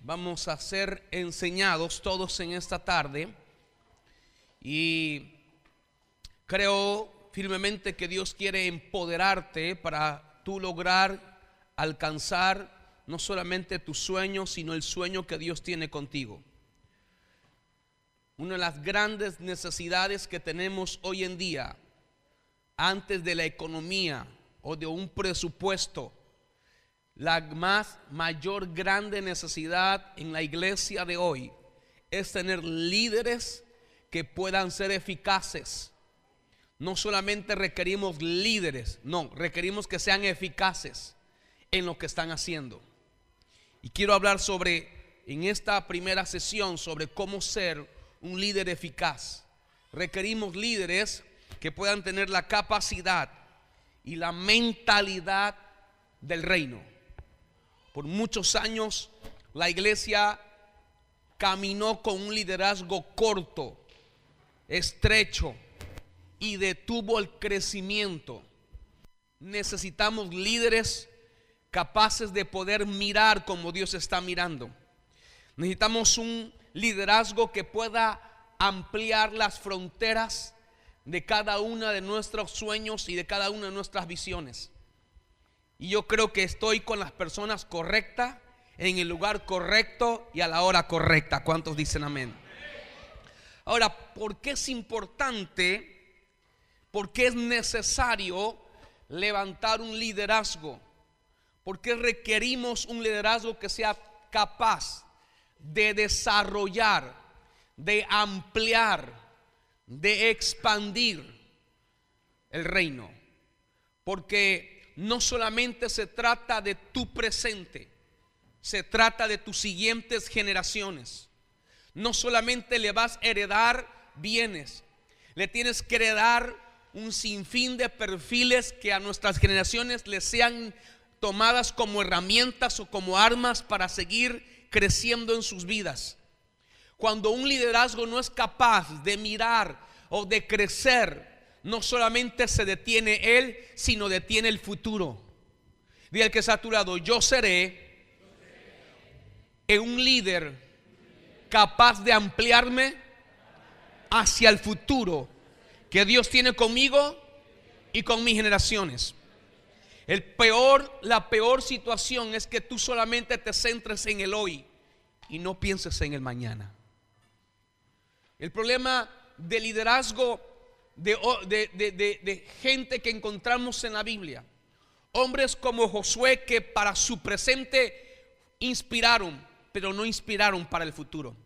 Vamos a ser enseñados todos en esta tarde y creo firmemente que Dios quiere empoderarte para tú lograr alcanzar no solamente tu sueño, sino el sueño que Dios tiene contigo. Una de las grandes necesidades que tenemos hoy en día, antes de la economía o de un presupuesto, la mayor grande necesidad en la iglesia de hoy es tener líderes que puedan ser eficaces. No solamente requerimos líderes, no, requerimos que sean eficaces en lo que están haciendo. Y quiero hablar en esta primera sesión, sobre cómo ser un líder eficaz. Requerimos líderes que puedan tener la capacidad y la mentalidad del reino. Por muchos años la iglesia caminó con un liderazgo corto, estrecho, y detuvo el crecimiento. Necesitamos líderes capaces de poder mirar como Dios está mirando. Necesitamos un liderazgo que pueda ampliar las fronteras de cada uno de nuestros sueños y de cada una de nuestras visiones. Y yo creo que estoy con las personas correctas, en el lugar correcto y a la hora correcta. ¿Cuántos dicen amén? Ahora, ¿por qué es importante? ¿Por qué es necesario levantar un liderazgo? ¿Por qué requerimos un liderazgo que sea capaz de desarrollar, de ampliar, de expandir el reino? Porque no solamente se trata de tu presente, se trata de tus siguientes generaciones. No solamente le vas a heredar bienes, le tienes que heredar un sinfín de perfiles que a nuestras generaciones les sean tomadas como herramientas o como armas para seguir creciendo en sus vidas. Cuando un liderazgo no es capaz de mirar o de crecer, no solamente se detiene él, sino detiene el futuro. Dile al que está a tu lado: yo seré un líder capaz de ampliarme hacia el futuro que Dios tiene conmigo y con mis generaciones. La peor situación es que tú solamente te centres en el hoy y no pienses en el mañana. El problema de liderazgo de gente que encontramos en la Biblia, hombres como Josué, que para su presente inspiraron, pero no inspiraron para el futuro.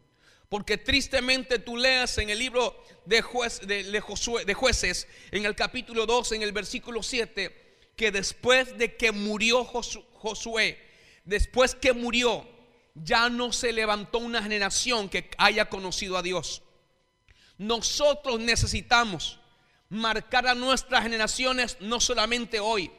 Porque tristemente tú leas en el libro de Jueces, en el capítulo 2, en el versículo 7, que después de que murió Josué, después que murió, ya no se levantó una generación que haya conocido a Dios. Nosotros necesitamos marcar a nuestras generaciones, no solamente hoy,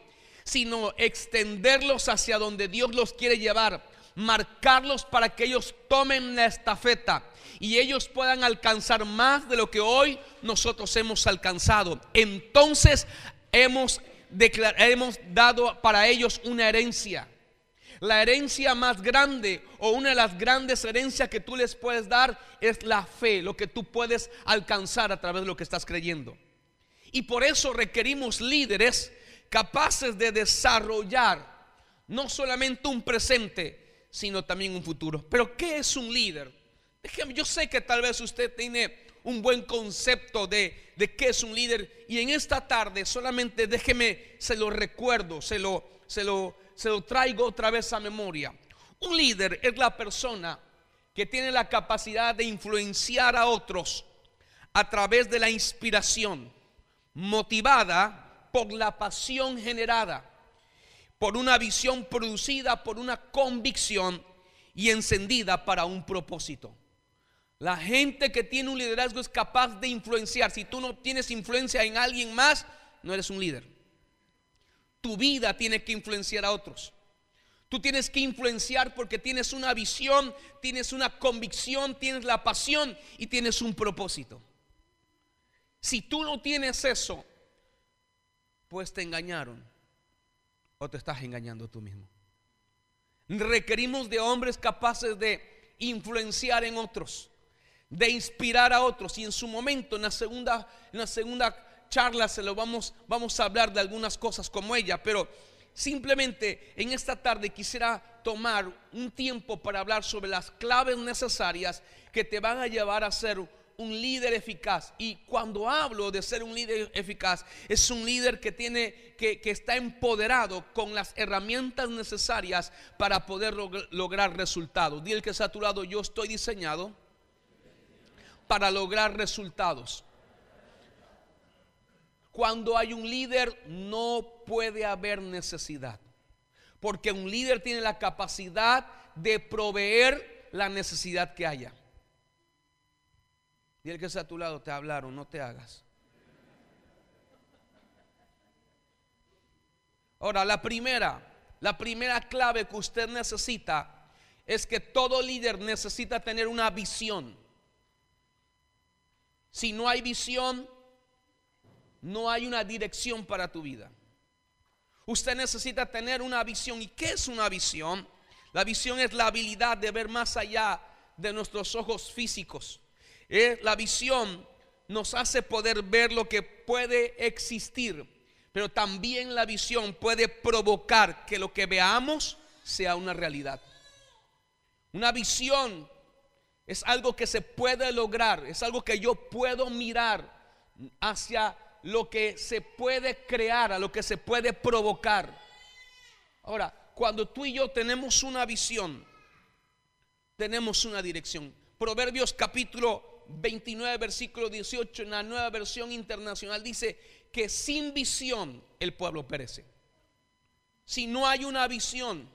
sino extenderlos hacia donde Dios los quiere llevar, marcarlos para que ellos tomen la estafeta y ellos puedan alcanzar más de lo que hoy nosotros hemos alcanzado. Entonces hemos dado para ellos una herencia. La herencia más grande, o una de las grandes herencias que tú les puedes dar, es la fe, lo que tú puedes alcanzar a través de lo que estás creyendo. Y por eso requerimos líderes capaces de desarrollar no solamente un presente, sino también un futuro. Pero ¿qué es un líder? Yo sé que tal vez usted tiene un buen concepto de qué es un líder, y en esta tarde solamente déjeme, se lo recuerdo, se lo traigo otra vez a memoria. Un líder es la persona que tiene la capacidad de influenciar a otros a través de la inspiración, motivada por la pasión generada, por una visión producida por una convicción y encendida para un propósito. La gente que tiene un liderazgo es capaz de influenciar. Si tú no tienes influencia en alguien más, no eres un líder. Tu vida tiene que influenciar a otros. Tú tienes que influenciar porque tienes una visión, tienes una convicción, tienes la pasión y tienes un propósito. Si tú no tienes eso, pues te engañaron o te estás engañando tú mismo. Requerimos de hombres capaces de influenciar en otros, de inspirar a otros. Y en su momento, en la segunda charla, vamos a hablar de algunas cosas como ella. Pero simplemente en esta tarde quisiera tomar un tiempo para hablar sobre las claves necesarias que te van a llevar a ser un líder eficaz. Y cuando hablo de ser un líder eficaz, es un líder que está empoderado con las herramientas necesarias para poder lograr resultados. Dile que está a tu lado: yo estoy diseñado para lograr resultados. Cuando hay un líder, no puede haber necesidad, porque un líder tiene la capacidad de proveer la necesidad que haya. Dile que está a tu lado: te hablaron, no te hagas. Ahora, la primera clave que usted necesita es que todo líder necesita tener una visión. Si no hay visión, no hay una dirección para tu vida. Usted necesita tener una visión. ¿Y qué es una visión? La visión es la habilidad de ver más allá de nuestros ojos físicos. La visión nos hace poder ver lo que puede existir, pero también la visión puede provocar que lo que veamos sea una realidad. Una visión es algo que se puede lograr, es algo que yo puedo mirar hacia lo que se puede crear, a lo que se puede provocar. Ahora, cuando tú y yo tenemos una visión, tenemos una dirección. Proverbios capítulo 29 versículo 18 en la Nueva Versión Internacional dice que sin visión el pueblo perece. Si no hay una visión,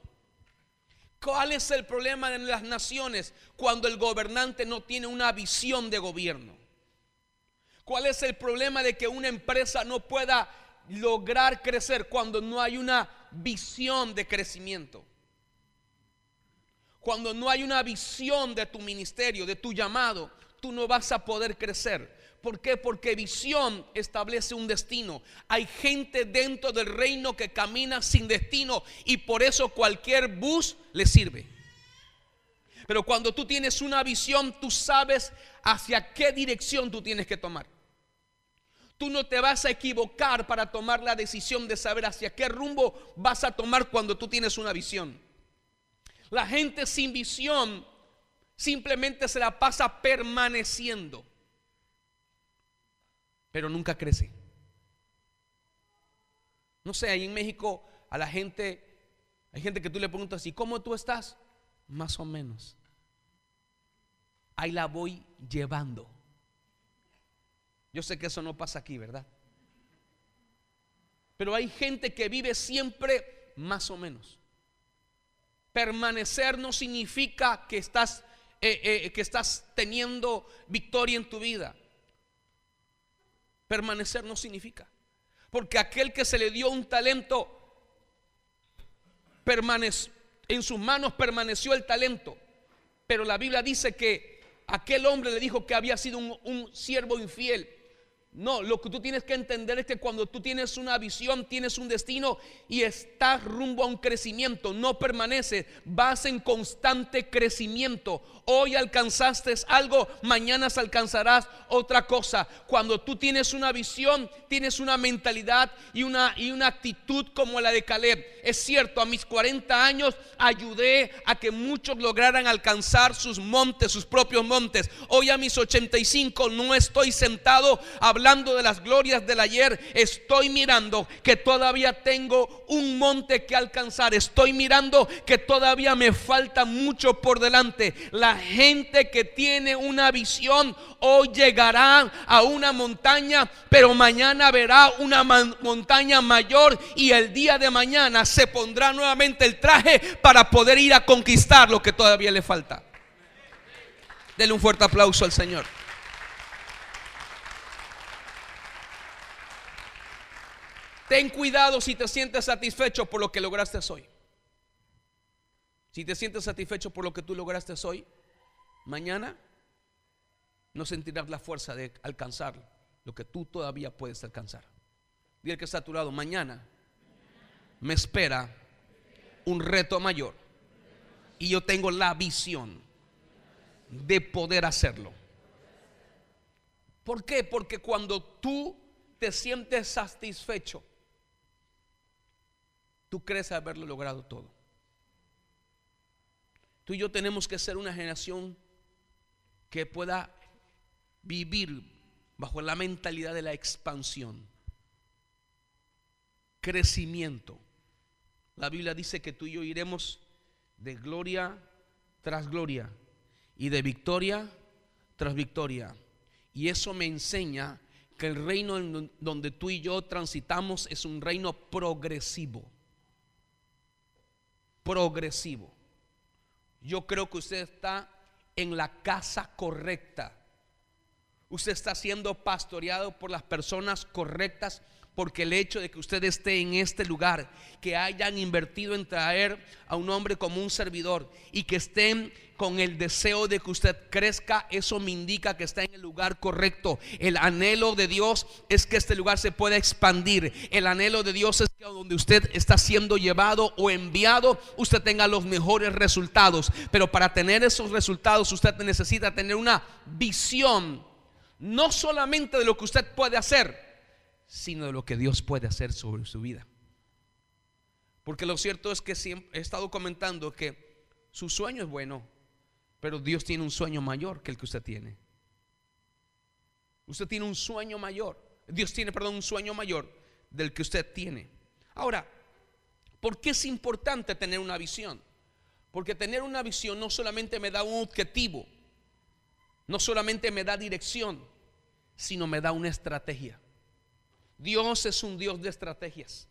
¿cuál es el problema en las naciones cuando el gobernante no tiene una visión de gobierno? ¿Cuál es el problema de que una empresa no pueda lograr crecer cuando no hay una visión de crecimiento? Cuando no hay una visión de tu ministerio, de tu llamado, tú no vas a poder crecer. ¿Por qué? Porque visión establece un destino. Hay gente dentro del reino que camina sin destino y por eso cualquier bus le sirve. Pero cuando tú tienes una visión, tú sabes hacia qué dirección tú tienes que tomar. Tú no te vas a equivocar para tomar la decisión de saber hacia qué rumbo vas a tomar cuando tú tienes una visión. La gente sin visión simplemente se la pasa permaneciendo, pero nunca crece. No sé, ahí en México a la gente, hay gente que tú le preguntas: ¿y cómo tú estás? Más o menos. Ahí la voy llevando. Yo sé que eso no pasa aquí, ¿verdad? Pero hay gente que vive siempre más o menos. Permanecer no significa que estás teniendo victoria en tu vida. Permanecer no significa, porque aquel que se le dio un talento, en sus manos permaneció el talento. Pero la Biblia dice que aquel hombre le dijo que había sido un siervo infiel. No, lo que tú tienes que entender es que cuando tú tienes una visión, tienes un destino y estás rumbo a un crecimiento, no permaneces, vas en constante crecimiento. Hoy alcanzaste algo, mañana alcanzarás otra cosa. Cuando tú tienes una visión, tienes una mentalidad y una actitud como la de Caleb. Es cierto, a mis 40 años ayudé a que muchos lograran alcanzar sus montes, sus propios montes. Hoy a mis 85 no estoy sentado hablando de las glorias del ayer. Estoy mirando que todavía tengo un monte que alcanzar. Estoy mirando que todavía me falta mucho por delante. La gente que tiene una visión hoy llegará a una montaña, pero mañana verá una montaña mayor y el día de mañana se pondrá nuevamente el traje para poder ir a conquistar lo que todavía le falta. Denle un fuerte aplauso al Señor. Ten cuidado si te sientes satisfecho por lo que lograste hoy. Si te sientes satisfecho por lo que tú lograste hoy, mañana no sentirás la fuerza de alcanzar lo que tú todavía puedes alcanzar. Dile que está a tu lado: mañana me espera un reto mayor y yo tengo la visión de poder hacerlo. ¿Por qué? Porque cuando tú te sientes satisfecho, tú crees haberlo logrado todo. Tú y yo tenemos que ser una generación que pueda vivir bajo la mentalidad de la expansión, crecimiento. La Biblia dice que tú y yo iremos de gloria tras gloria y de victoria tras victoria. Y eso me enseña que el reino en donde tú y yo transitamos es un reino progresivo. Progresivo. Yo creo que usted está en la casa correcta. Usted está siendo pastoreado por las personas correctas, porque el hecho de que usted esté en este lugar, que hayan invertido en traer a un hombre como un servidor y que estén con el deseo de que usted crezca, eso me indica que está en el lugar correcto. El anhelo de Dios es que este lugar se pueda expandir. El anhelo de Dios es que donde usted está siendo llevado o enviado, usted tenga los mejores resultados. Pero para tener esos resultados, usted necesita tener una visión, no solamente de lo que usted puede hacer, sino de lo que Dios puede hacer sobre su vida. Porque lo cierto es que siempre he estado comentando que su sueño es bueno, pero Dios tiene un sueño mayor que el que usted tiene. Usted tiene un sueño mayor. Dios tiene, un sueño mayor del que usted tiene. Ahora, ¿por qué es importante tener una visión? Porque tener una visión no solamente me da un objetivo, no solamente me da dirección, sino me da una estrategia. Dios es un Dios de estrategias.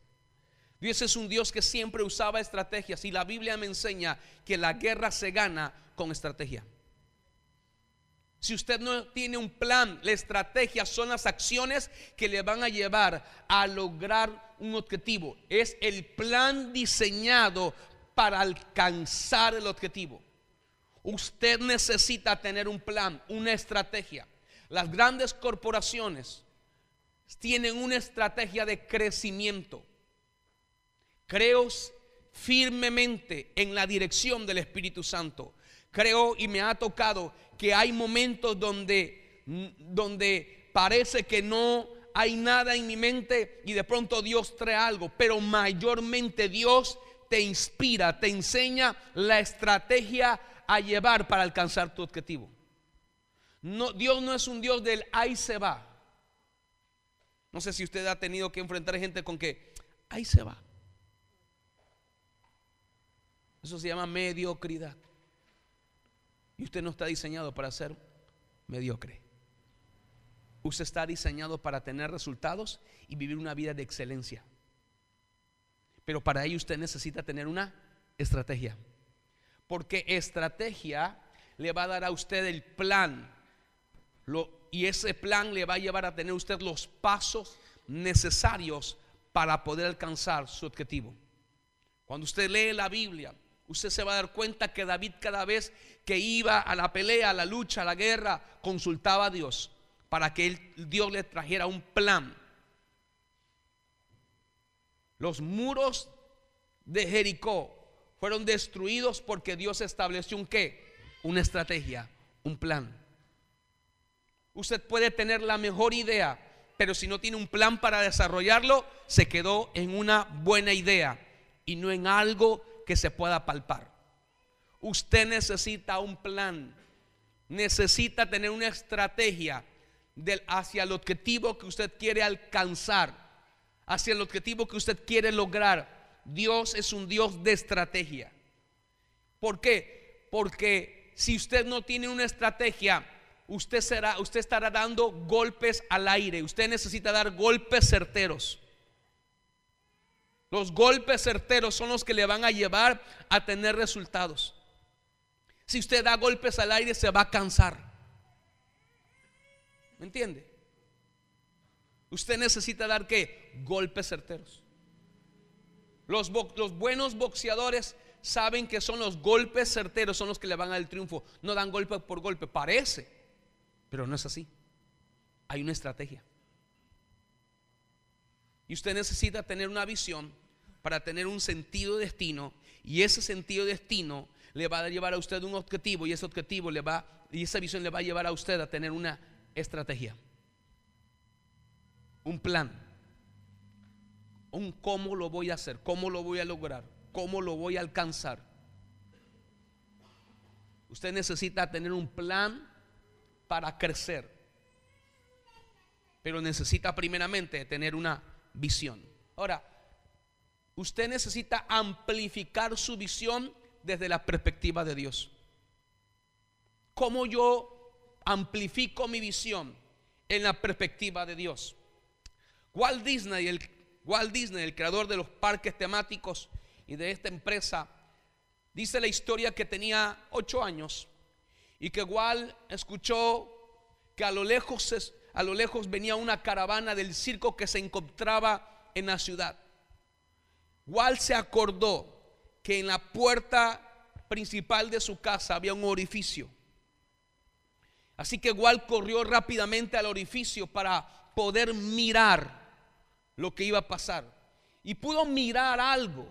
Dios es un Dios que siempre usaba estrategias, y la Biblia me enseña que la guerra se gana con estrategia. Si usted no tiene un plan, la estrategia son las acciones que le van a llevar a lograr un objetivo. Es el plan diseñado para alcanzar el objetivo. Usted necesita tener un plan, una estrategia. Las grandes corporaciones tienen una estrategia de crecimiento. Creo firmemente en la dirección del Espíritu Santo. Creo, y me ha tocado, que hay momentos donde parece que no hay nada en mi mente y de pronto Dios trae algo, pero mayormente Dios te inspira, te enseña la estrategia a llevar para alcanzar tu objetivo. No, Dios no es un Dios del ahí se va. No sé si usted ha tenido que enfrentar gente con que ahí se va. Eso se llama mediocridad. Y usted no está diseñado para ser mediocre. Usted está diseñado para tener resultados y vivir una vida de excelencia. Pero para ello usted necesita tener una estrategia. Porque estrategia le va a dar a usted el plan. Y ese plan le va a llevar a tener usted los pasos necesarios para poder alcanzar su objetivo. Cuando usted lee la Biblia, usted se va a dar cuenta que David, cada vez que iba a la pelea, a la lucha, a la guerra, consultaba a Dios para que Dios le trajera un plan. Los muros de Jericó fueron destruidos porque Dios estableció un ¿qué? Una estrategia, un plan. Usted puede tener la mejor idea, pero si no tiene un plan para desarrollarlo, se quedó en una buena idea y no en algo que se pueda palpar. Usted necesita un plan, necesita tener una estrategia hacia el objetivo que usted quiere alcanzar, hacia el objetivo que usted quiere lograr. Dios es un Dios de estrategia. ¿Por qué? Porque si usted no tiene una estrategia, usted estará dando golpes al aire. Usted necesita dar golpes certeros. Los golpes certeros son los que le van a llevar a tener resultados. Si usted da golpes al aire, se va a cansar. ¿Me entiende? Usted necesita dar ¿qué? Golpes certeros. Los buenos boxeadores saben que son los golpes certeros, son los que le van al triunfo. No dan golpe por golpe, parece, pero no es así. Hay una estrategia. Y usted necesita tener una visión para tener un sentido de destino. Y ese sentido de destino le va a llevar a usted un objetivo, y ese objetivo y esa visión le va a llevar a usted a tener una estrategia, un plan, un cómo lo voy a hacer, cómo lo voy a lograr, cómo lo voy a alcanzar. Usted necesita tener un plan para crecer, pero necesita primeramente tener una visión. Ahora, usted necesita amplificar su visión desde la perspectiva de Dios. ¿Cómo yo amplifico mi visión en la perspectiva de Dios? Walt Disney, el creador de los parques temáticos y de esta empresa, dice la historia que tenía 8 años y que Walt escuchó que a lo lejos venía una caravana del circo que se encontraba en la ciudad. Walt se acordó que en la puerta principal de su casa había un orificio. Así que Walt corrió rápidamente al orificio para poder mirar lo que iba a pasar. Y pudo mirar algo.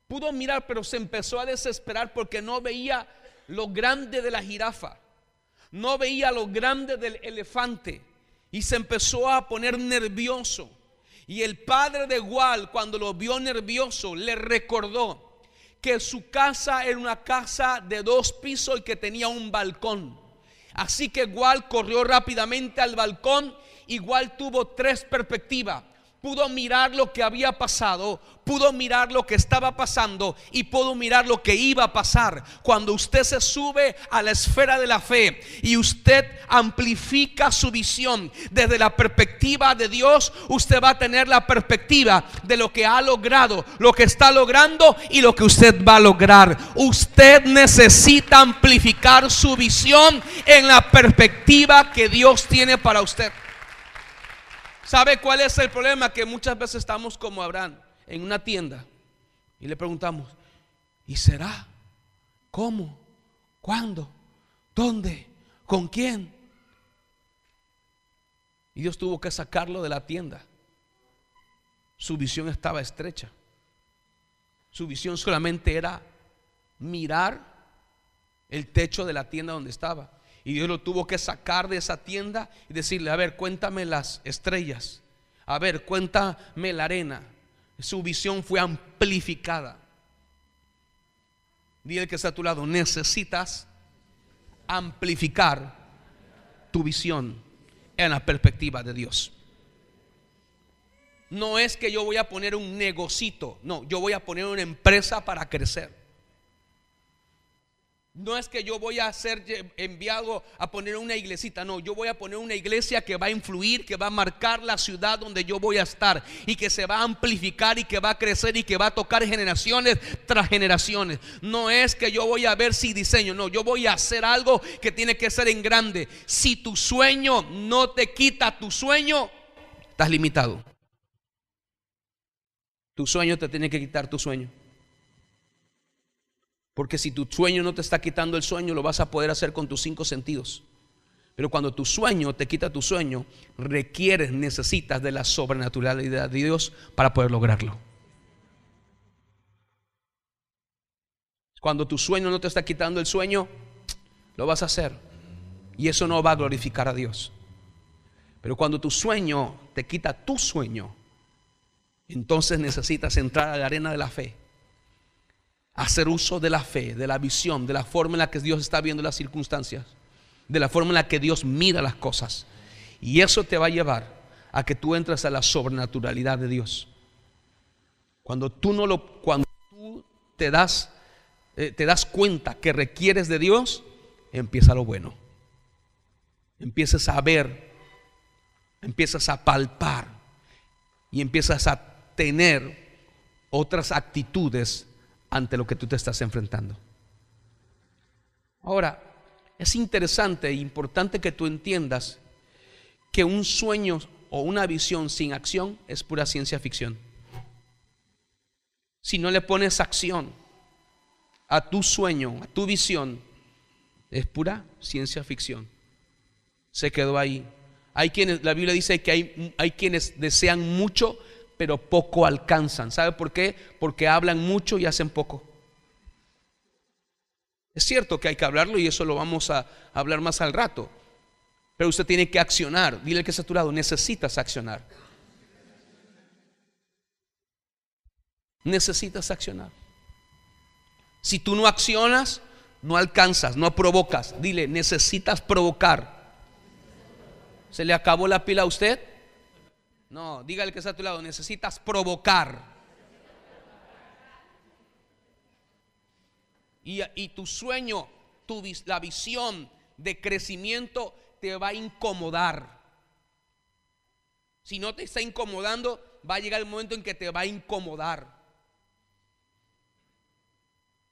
Pudo mirar, pero se empezó a desesperar porque no veía lo grande de la jirafa, no veía lo grande del elefante, y se empezó a poner nervioso. Y el padre de Walt, cuando lo vio nervioso, le recordó que su casa era una casa de 2 pisos y que tenía un balcón. Así que Walt corrió rápidamente al balcón y Walt tuvo 3 perspectivas. Pudo mirar lo que había pasado, pudo mirar lo que estaba pasando y pudo mirar lo que iba a pasar. Cuando usted se sube a la esfera de la fe y usted amplifica su visión desde la perspectiva de Dios, usted va a tener la perspectiva de lo que ha logrado, lo que está logrando y lo que usted va a lograr. Usted necesita amplificar su visión en la perspectiva que Dios tiene para usted. ¿Sabe cuál es el problema? Que muchas veces estamos como Abraham en una tienda y le preguntamos: ¿y será? ¿Cómo? ¿Cuándo? ¿Dónde? ¿Con quién? Y Dios tuvo que sacarlo de la tienda. Su visión estaba estrecha. Su visión solamente era mirar el techo de la tienda donde estaba. Y Dios lo tuvo que sacar de esa tienda y decirle: a ver, cuéntame las estrellas, a ver, cuéntame la arena. Su visión fue amplificada. Dile que está a tu lado: necesitas amplificar tu visión en la perspectiva de Dios. No es que yo voy a poner un negocito, no, yo voy a poner una empresa para crecer. No es que yo voy a ser enviado a poner una iglesita, no, yo voy a poner una iglesia que va a influir, que va a marcar la ciudad donde yo voy a estar y que se va a amplificar y que va a crecer y que va a tocar generaciones tras generaciones. No es que yo voy a ver si diseño, no, yo voy a hacer algo que tiene que ser en grande. Si tu sueño no te quita tu sueño, estás limitado. Tu sueño te tiene que quitar tu sueño. Porque si tu sueño no te está quitando el sueño, lo vas a poder hacer con tus 5 sentidos. Pero cuando tu sueño te quita tu sueño, necesitas de la sobrenaturalidad de Dios para poder lograrlo. Cuando tu sueño no te está quitando el sueño, lo vas a hacer. Y eso no va a glorificar a Dios. Pero cuando tu sueño te quita tu sueño, entonces necesitas entrar a la arena de la fe, hacer uso de la fe, de la visión, de la forma en la que Dios está viendo las circunstancias, de la forma en la que Dios mira las cosas. Y eso te va a llevar a que tú entres a la sobrenaturalidad de Dios. Cuando tú te das cuenta que requieres de Dios, empieza lo bueno. Empiezas a ver, empiezas a palpar y empiezas a tener otras actitudes ante lo que tú te estás enfrentando. Ahora, es interesante e importante que tú entiendas que un sueño o una visión sin acción es pura ciencia ficción. Si no le pones acción a tu sueño, a tu visión, es pura ciencia ficción. Se quedó ahí. La Biblia dice que hay quienes desean mucho, pero poco alcanzan. ¿Sabe por qué? Porque hablan mucho y hacen poco. Es cierto que hay que hablarlo y eso lo vamos a hablar más al rato. Pero usted tiene que accionar. Dile al que está a tu lado, necesitas accionar. Necesitas accionar. Si tú no accionas, no alcanzas, no provocas. Dile, necesitas provocar. ¿Se le acabó la pila a usted? No, dígale que está a tu lado, necesitas provocar. Y tu sueño, la visión de crecimiento te va a incomodar. Si no te está incomodando, va a llegar el momento en que te va a incomodar.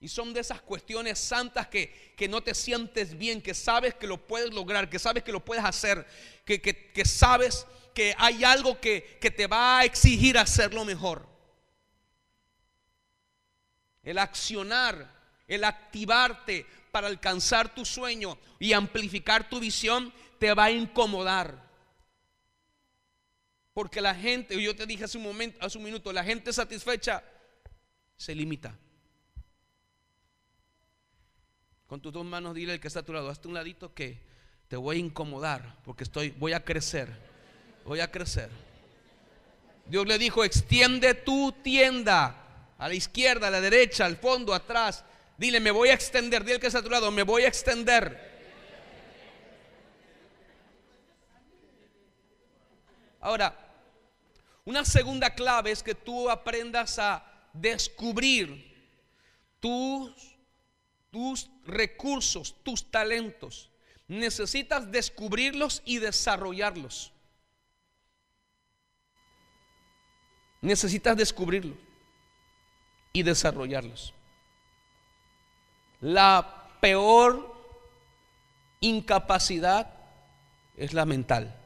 Y son de esas cuestiones santas que no te sientes bien, que sabes que lo puedes lograr, que sabes que lo puedes hacer, que sabes que hay algo que te va a exigir hacerlo mejor. El accionar, el activarte para alcanzar tu sueño y amplificar tu visión te va a incomodar. Porque la gente, yo te dije hace un minuto, la gente satisfecha se limita. Con tus dos manos dile al que está a tu lado, hazte un ladito que te voy a incomodar porque voy a crecer. Voy a crecer. Dios le dijo, extiende tu tienda a la izquierda, a la derecha, al fondo, atrás. Dile, me voy a extender. Dile al que está a tu lado, me voy a extender. Ahora, una segunda clave es que tú aprendas a descubrir tus recursos, tus talentos. Necesitas descubrirlos y desarrollarlos. Necesitas descubrirlos y desarrollarlos. La peor incapacidad es la mental.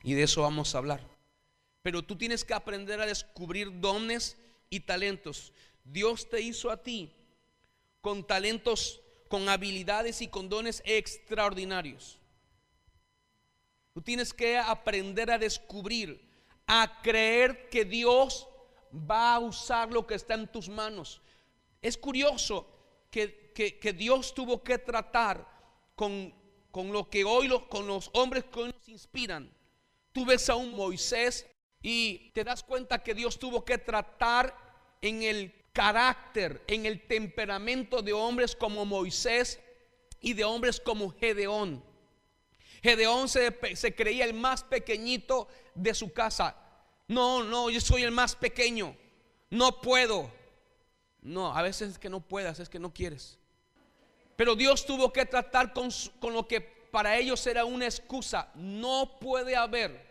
Y de eso vamos a hablar. Pero tú tienes que aprender a descubrir dones y talentos. Dios te hizo a ti con talentos, con habilidades y con dones extraordinarios. Tú tienes que aprender a descubrir, a creer que Dios va a usar lo que está en tus manos. Es curioso que Dios tuvo que tratar con lo que hoy con los hombres que hoy nos inspiran. Tú ves a un Moisés y te das cuenta que Dios tuvo que tratar en el carácter, en el temperamento de hombres como Moisés y de hombres como Gedeón. Gedeón se creía el más pequeñito de su casa. No, yo soy el más pequeño, no puedo. No, a veces es que no puedas, es que no quieres. Pero Dios tuvo que tratar con lo que para ellos era una excusa. No puede haber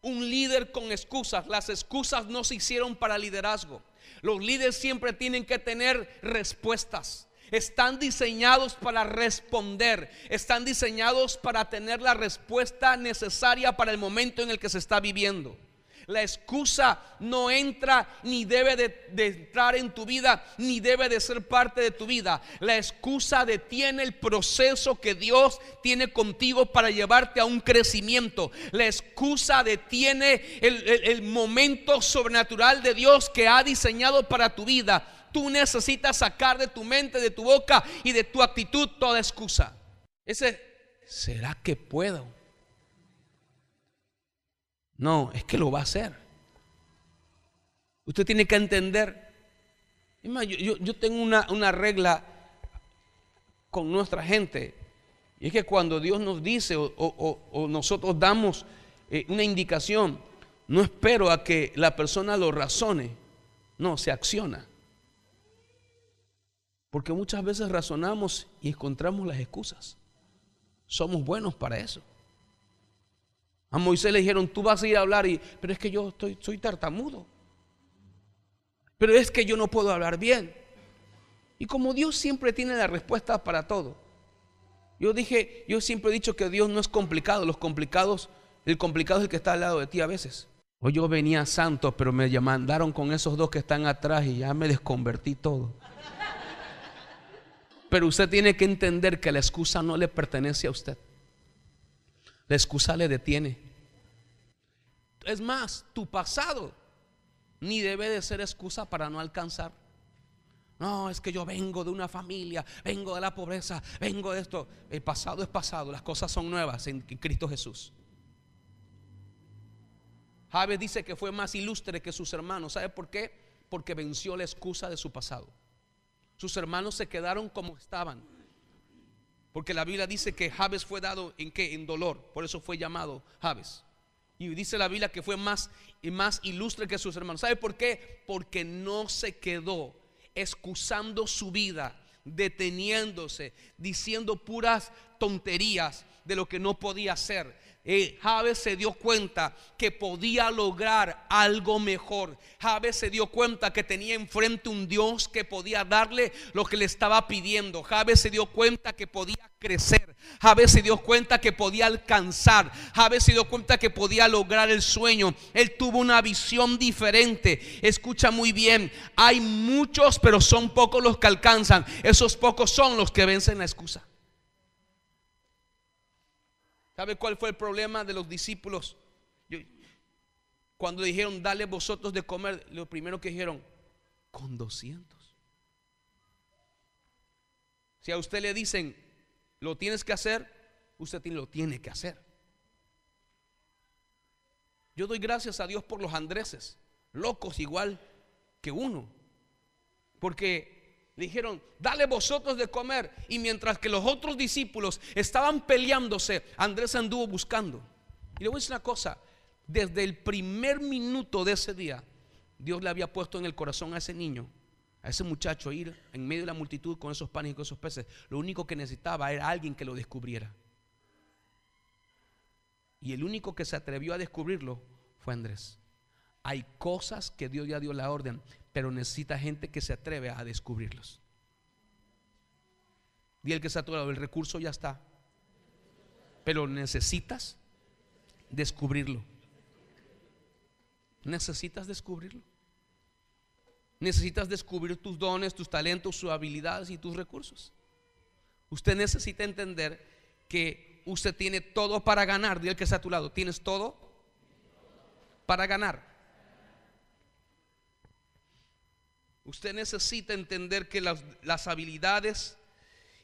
un líder con excusas. Las excusas no se hicieron para liderazgo. Los líderes siempre tienen que tener respuestas. Están diseñados para responder. Están diseñados para tener la respuesta necesaria para el momento en el que se está viviendo. La excusa no entra ni debe de entrar en tu vida, ni debe de ser parte de tu vida. La excusa detiene el proceso que Dios tiene contigo para llevarte a un crecimiento. La excusa detiene el momento sobrenatural de Dios que ha diseñado para tu vida. Tú necesitas sacar de tu mente, de tu boca y de tu actitud toda excusa. ¿Será que puedo? No, es que lo va a hacer. Usted tiene que entender. Yo tengo una regla con nuestra gente. Y es que cuando Dios nos dice o nosotros damos una indicación, no espero a que la persona lo razone. No, se acciona. Porque muchas veces razonamos y encontramos las excusas. Somos buenos para eso. A Moisés le dijeron, tú vas a ir a hablar, pero es que yo soy tartamudo. Pero es que yo no puedo hablar bien. Y como Dios siempre tiene la respuesta para todo. Yo siempre he dicho que Dios no es complicado. El complicado es el que está al lado de ti a veces. Hoy yo venía santo, pero me mandaron con esos dos que están atrás y ya me desconvertí todo. Pero usted tiene que entender que la excusa no le pertenece a usted. La excusa le detiene. Es más, tu pasado ni debe de ser excusa para no alcanzar. No, es que yo vengo de una familia, vengo de la pobreza, vengo de esto. El pasado es pasado, las cosas son nuevas en Cristo Jesús. Jabes dice que fue más ilustre que sus hermanos. ¿Sabe por qué? Porque venció la excusa de su pasado. Sus hermanos se quedaron como estaban, porque la Biblia dice que Jabes fue dado en qué, en dolor. Por eso fue llamado Jabes. Y dice la Biblia que fue más ilustre que sus hermanos. ¿Sabe por qué? Porque no se quedó excusando su vida, deteniéndose, diciendo puras tonterías de lo que no podía hacer. Jabes se dio cuenta que podía lograr algo mejor. Jabes se dio cuenta que tenía enfrente un Dios que podía darle lo que le estaba pidiendo. Jabes se dio cuenta que podía crecer. Jabes se dio cuenta que podía alcanzar. Jabes se dio cuenta que podía lograr el sueño. Él tuvo una visión diferente. Escucha muy bien, hay muchos, pero son pocos los que alcanzan. Esos pocos son los que vencen la excusa. ¿Sabe cuál fue el problema de los discípulos? Cuando dijeron, dale vosotros de comer, lo primero que dijeron, con 200. Si a usted le dicen, lo tienes que hacer, usted lo tiene que hacer. Yo doy gracias a Dios por los Andreses, locos igual que uno, porque le dijeron, dale vosotros de comer. Y mientras que los otros discípulos estaban peleándose, Andrés anduvo buscando. Y le voy a decir una cosa, desde el primer minuto de ese día, Dios le había puesto en el corazón a ese niño, a ese muchacho, ir en medio de la multitud con esos panes y con esos peces. Lo único que necesitaba era alguien que lo descubriera. Y el único que se atrevió a descubrirlo fue Andrés. Hay cosas que Dios ya dio la orden, pero necesita gente que se atreve a descubrirlos. Y el que está a tu lado, el recurso ya está, pero necesitas descubrirlo. Necesitas descubrirlo. Necesitas descubrir tus dones, tus talentos, tus habilidades y tus recursos. Usted necesita entender que usted tiene todo para ganar. Dile al que está a tu lado, tienes todo para ganar. Usted necesita entender que las habilidades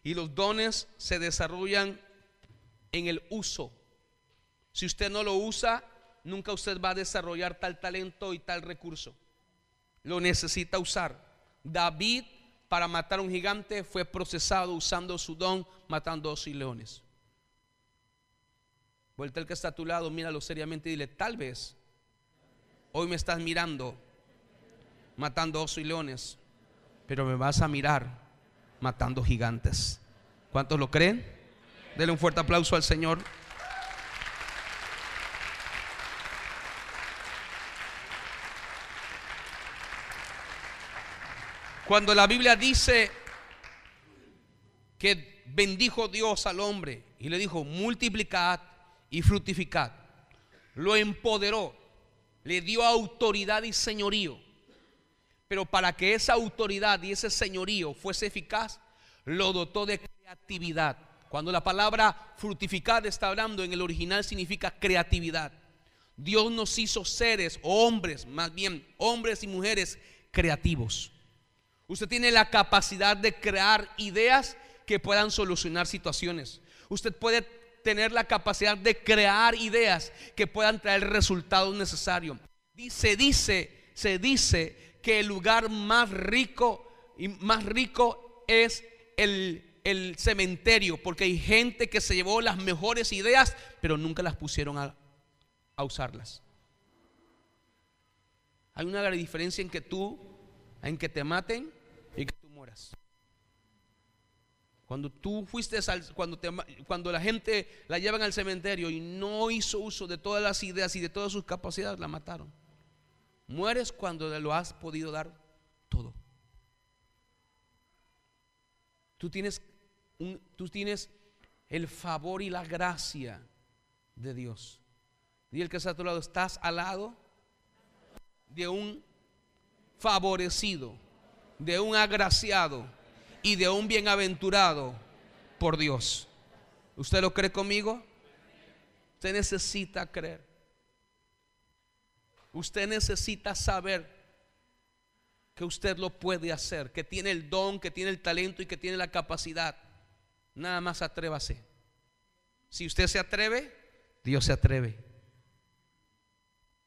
y los dones se desarrollan en el uso. Si usted no lo usa, nunca usted va a desarrollar tal talento y tal recurso. Lo necesita usar. David, para matar a un gigante, fue procesado usando su don, matando 2 leones. Vuelta al que está a tu lado, míralo seriamente y dile, tal vez hoy me estás mirando matando osos y leones, pero me vas a mirar matando gigantes. ¿Cuántos lo creen? Denle un fuerte aplauso al Señor. Cuando la Biblia dice que bendijo Dios al hombre y le dijo, multiplicad y fructificad, lo empoderó, le dio autoridad y señorío. Pero para que esa autoridad y ese señorío fuese eficaz, lo dotó de creatividad. Cuando la palabra fructificar está hablando en el original significa creatividad. Dios nos hizo seres, hombres, más bien hombres y mujeres creativos. Usted tiene la capacidad de crear ideas que puedan solucionar situaciones. Usted puede tener la capacidad de crear ideas que puedan traer resultados necesarios. Se dice que el lugar más rico es el cementerio, porque hay gente que se llevó las mejores ideas, pero nunca las pusieron a usarlas. Hay una gran diferencia en que te maten y que tú mueras. Cuando tú cuando la gente la llevan al cementerio y no hizo uso de todas las ideas y de todas sus capacidades, la mataron. Mueres cuando lo has podido dar todo. Tú tienes el favor y la gracia de Dios. Y el que está a tu lado, estás al lado de un favorecido, de un agraciado y de un bienaventurado por Dios. ¿Usted lo cree conmigo? Usted necesita creer. Usted necesita saber que usted lo puede hacer, que tiene el don, que tiene el talento y que tiene la capacidad. Nada más atrévase. Si usted se atreve, Dios se atreve.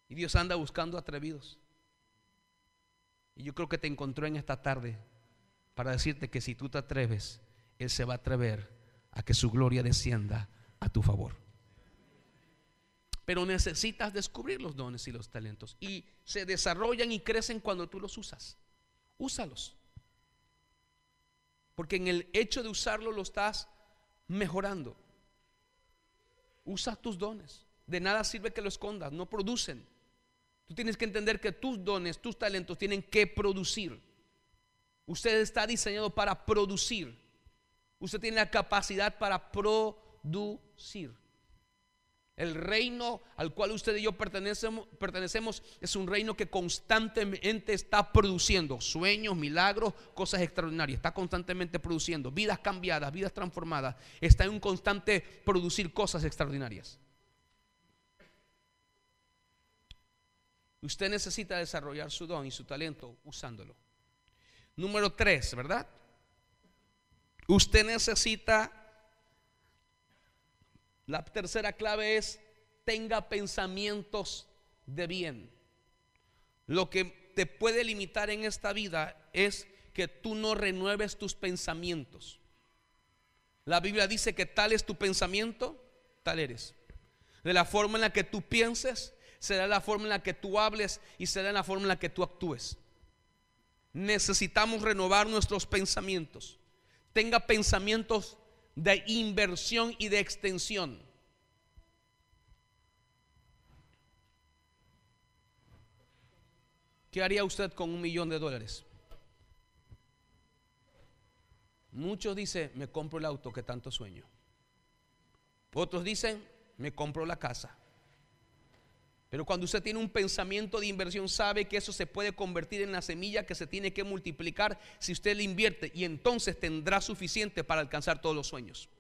Y Dios anda buscando atrevidos. Y yo creo que te encontró en esta tarde para decirte que si tú te atreves, Él se va a atrever a que su gloria descienda a tu favor. Pero necesitas descubrir los dones y los talentos, y se desarrollan y crecen cuando tú los usas. Úsalos, porque en el hecho de usarlo lo estás mejorando. Usa tus dones. De nada sirve que lo escondas, no producen. Tú tienes que entender que tus dones, tus talentos tienen que producir. Usted está diseñado para producir. Usted tiene la capacidad para producir. El reino al cual usted y yo pertenecemos es un reino que constantemente está produciendo sueños, milagros, cosas extraordinarias. Está constantemente produciendo vidas cambiadas, vidas transformadas. Está en un constante producir cosas extraordinarias. Usted necesita desarrollar su don y su talento usándolo. Número 3, ¿verdad? Usted necesita, la tercera clave es: tenga pensamientos de bien. Lo que te puede limitar en esta vida es que tú no renueves tus pensamientos. La Biblia dice que tal es tu pensamiento, tal eres. De la forma en la que tú pienses, será la forma en la que tú hables y será la forma en la que tú actúes. Necesitamos renovar nuestros pensamientos. Tenga pensamientos de inversión y de extensión. ¿Qué haría usted con $1,000,000? Muchos dicen: me compro el auto que tanto sueño. Otros dicen: me compro la casa. Pero cuando usted tiene un pensamiento de inversión, sabe que eso se puede convertir en la semilla que se tiene que multiplicar si usted le invierte, y entonces tendrá suficiente para alcanzar todos los sueños.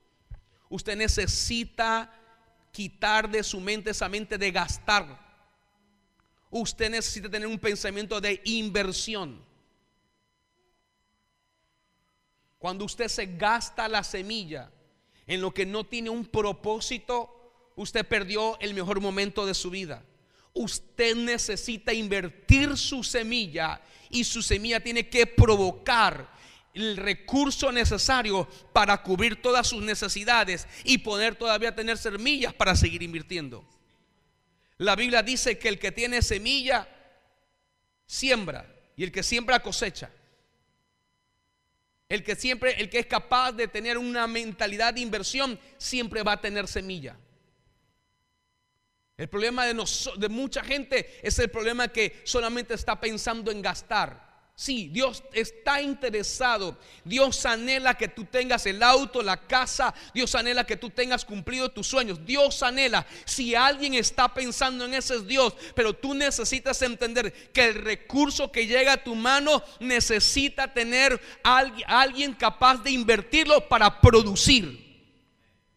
Usted necesita quitar de su mente esa mente de gastar. Usted necesita tener un pensamiento de inversión. Cuando usted se gasta la semilla en lo que no tiene un propósito, usted perdió el mejor momento de su vida. Usted necesita invertir su semilla, y su semilla tiene que provocar el recurso necesario para cubrir todas sus necesidades y poder todavía tener semillas para seguir invirtiendo. La Biblia dice que el que tiene semilla siembra, y el que siembra cosecha. El que es capaz de tener una mentalidad de inversión siempre va a tener semilla. El problema de mucha gente es el problema que solamente está pensando en gastar. Sí, Dios está interesado. Dios anhela que tú tengas el auto, la casa. Dios anhela que tú tengas cumplido tus sueños. Dios anhela. Si alguien está pensando en ese, es Dios. Pero tú necesitas entender que el recurso que llega a tu mano necesita tener alguien capaz de invertirlo para producir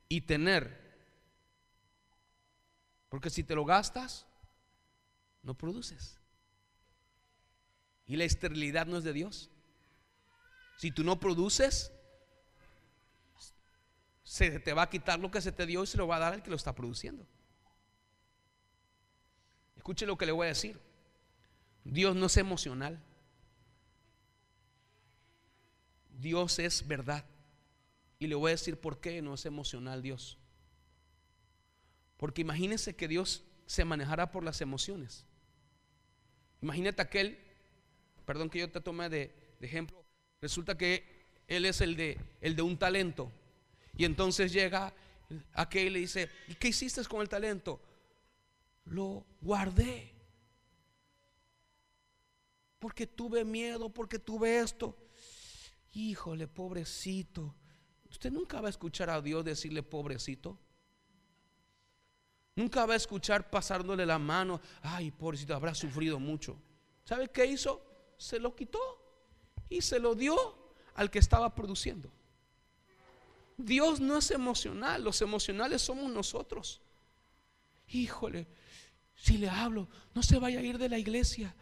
y tener. Porque si te lo gastas, no produces. Y la esterilidad no es de Dios. Si tú no produces, se te va a quitar lo que se te dio y se lo va a dar al que lo está produciendo. Escuche lo que le voy a decir. Dios no es emocional. Dios es verdad. Y le voy a decir por qué no es emocional Dios. Porque imagínese que Dios se manejara por las emociones. Imagínate perdón que yo te tome de ejemplo. Resulta que Él es el de un talento. Y entonces llega aquel y le dice: ¿y qué hiciste con el talento? Lo guardé. Porque tuve miedo, porque tuve esto. Híjole, pobrecito. Usted nunca va a escuchar a Dios decirle pobrecito. Nunca va a escuchar pasándole la mano: ay, pobrecito, habrá sufrido mucho. ¿Sabe qué hizo? Se lo quitó y se lo dio al que estaba produciendo. Dios no es emocional. Los emocionales somos nosotros. Híjole, si le hablo, no se vaya a ir de la iglesia,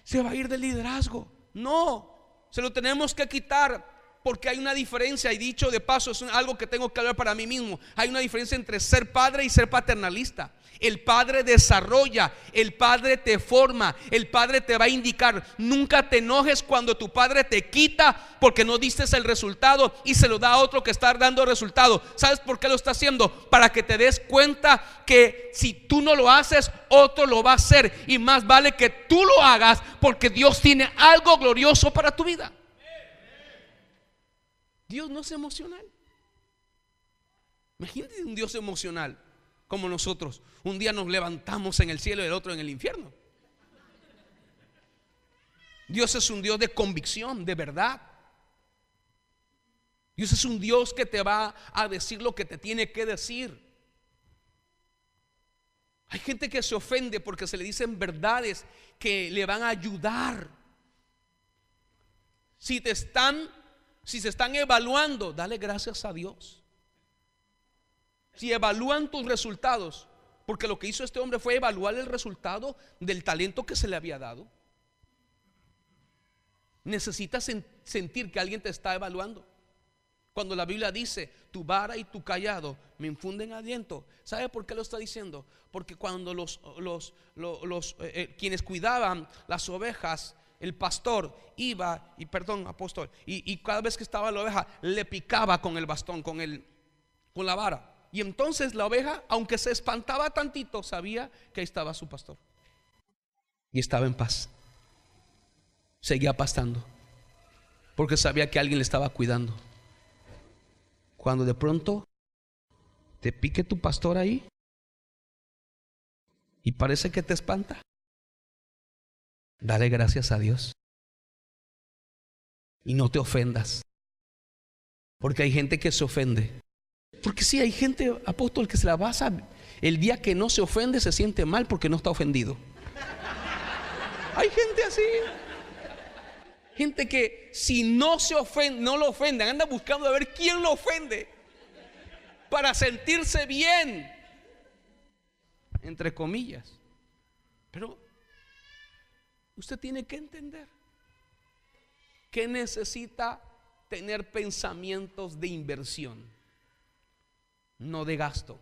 se va a ir del liderazgo. No, se lo tenemos que quitar. Porque hay una diferencia, y dicho de paso, es algo que tengo que hablar para mí mismo. Hay una diferencia entre ser padre y ser paternalista. El padre desarrolla, el padre te forma, el padre te va a indicar. Nunca te enojes cuando tu padre te quita porque no diste el resultado y se lo da a otro que está dando resultado. ¿Sabes por qué lo está haciendo? Para que te des cuenta que si tú no lo haces, otro lo va a hacer. Y más vale que tú lo hagas, porque Dios tiene algo glorioso para tu vida. Dios no es emocional. Imagínate un Dios emocional como nosotros. Un día nos levantamos en el cielo y el otro en el infierno. Dios es un Dios de convicción, de verdad. Dios es un Dios que te va a decir lo que te tiene que decir. Hay gente que se ofende porque se le dicen verdades que le van a ayudar. Si se están evaluando, dale gracias a Dios. Si evalúan tus resultados, porque lo que hizo este hombre fue evaluar el resultado del talento que se le había dado. Necesitas sentir que alguien te está evaluando. Cuando la Biblia dice, tu vara y tu callado me infunden aliento, ¿sabe por qué lo está diciendo? Porque cuando quienes cuidaban las ovejas, el pastor iba, y cada vez que estaba la oveja, le picaba con el bastón, con la vara. Y entonces la oveja, aunque se espantaba tantito, sabía que ahí estaba su pastor y estaba en paz. Seguía pastando porque sabía que alguien le estaba cuidando. Cuando de pronto te pique tu pastor ahí y parece que te espanta, dale gracias a Dios y no te ofendas, porque hay gente que se ofende. Porque sí, hay gente, apóstol, que se la pasa, el día que no se ofende se siente mal porque no está ofendido. Hay gente así. Gente que si no se ofende, no lo ofenden, anda buscando a ver quién lo ofende para sentirse bien, entre comillas. Pero usted tiene que entender que necesita tener pensamientos de inversión, no de gasto,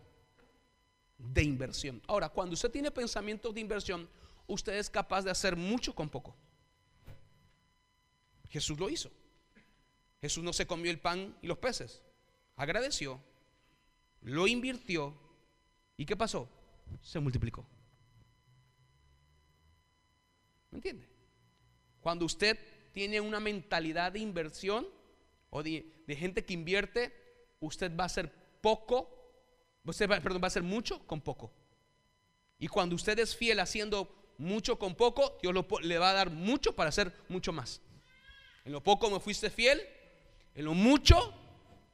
de inversión. Ahora, cuando usted tiene pensamientos de inversión, usted es capaz de hacer mucho con poco. Jesús lo hizo. Jesús no se comió el pan y los peces, agradeció, lo invirtió, ¿y qué pasó? Se multiplicó. ¿Me entiende? Cuando usted tiene una mentalidad de inversión o de gente que invierte, usted va a hacer poco, va a hacer mucho con poco. Y cuando usted es fiel haciendo mucho con poco, Dios le va a dar mucho para hacer mucho más. En lo poco me fuiste fiel, en lo mucho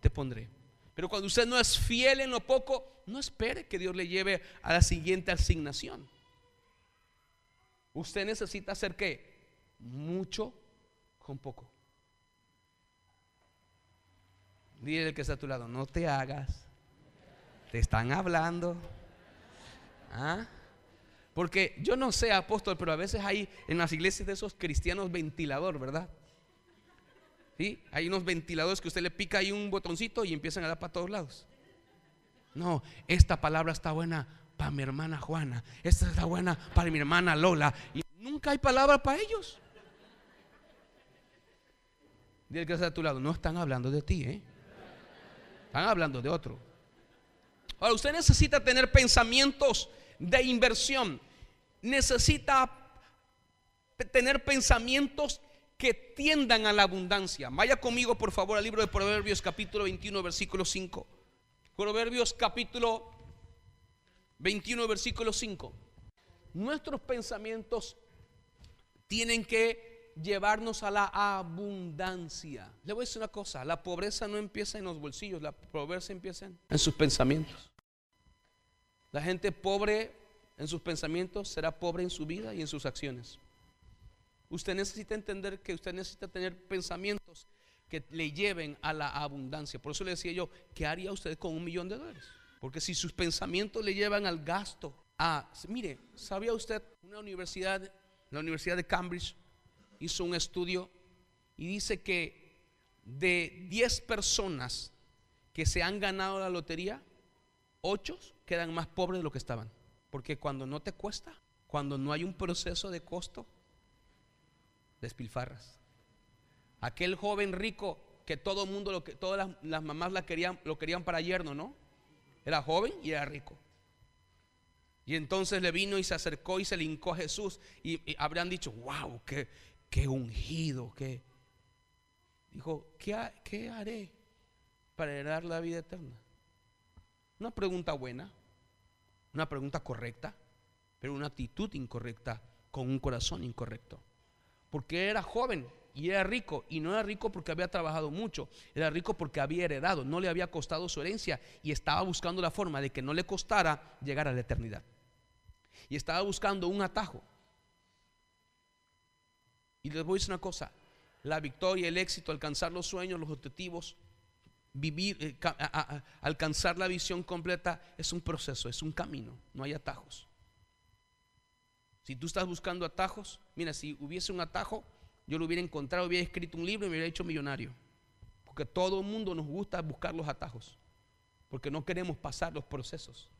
te pondré. Pero cuando usted no es fiel en lo poco, no espere que Dios le lleve a la siguiente asignación. Usted necesita hacer ¿qué? Mucho con poco. Dile al que está a tu lado, no te hagas, te están hablando. Porque yo no sé, apóstol, pero a veces hay en las iglesias de esos cristianos ventilador, ¿verdad? ¿Sí? Hay unos ventiladores que usted le pica ahí un botoncito y empiezan a dar para todos lados. No, esta palabra está buena para mi hermana Juana, esta está buena para mi hermana Lola, y nunca hay palabra para ellos. Dile que está a tu lado, no están hablando de ti, están hablando de otro. Ahora, usted necesita tener pensamientos de inversión. Necesita tener pensamientos que tiendan a la abundancia. Vaya conmigo por favor al libro de Proverbios capítulo 21 versículo 5. Proverbios capítulo 21 versículo 5. Nuestros pensamientos tienen que llevarnos a la abundancia. Le voy a decir una cosa, la pobreza no empieza en los bolsillos, la pobreza empieza en sus pensamientos. La gente pobre en sus pensamientos será pobre en su vida y en sus acciones. Usted necesita entender que usted necesita tener pensamientos que le lleven a la abundancia. Por eso le decía yo, ¿qué haría usted con $1 millón? Porque si sus pensamientos le llevan al gasto, mire, ¿sabía usted la Universidad de Cambridge hizo un estudio y dice que de 10 personas que se han ganado la lotería, 8 quedan más pobres de lo que estaban. Porque cuando no te cuesta, cuando no hay un proceso de costo, despilfarras. Aquel joven rico que todo el mundo, todas las mamás lo querían para yerno, ¿no? Era joven y era rico. Y entonces le vino y se acercó y se le hincó a Jesús. Y habrán dicho: wow, qué ungido, qué. Dijo: ¿qué haré para heredar la vida eterna? Una pregunta buena, una pregunta correcta, pero una actitud incorrecta, con un corazón incorrecto. Porque era joven y era rico, y no era rico porque había trabajado mucho, era rico porque había heredado, no le había costado su herencia, y estaba buscando la forma de que no le costara llegar a la eternidad. Y estaba buscando un atajo. Y les voy a decir una cosa: la victoria, el éxito, alcanzar los sueños, los objetivos, vivir, alcanzar la visión completa, es un proceso, es un camino, no hay atajos. Si tú estás buscando atajos, mira, si hubiese un atajo, yo lo hubiera encontrado, hubiera escrito un libro y me hubiera hecho millonario. Porque todo el mundo nos gusta buscar los atajos, porque no queremos pasar los procesos.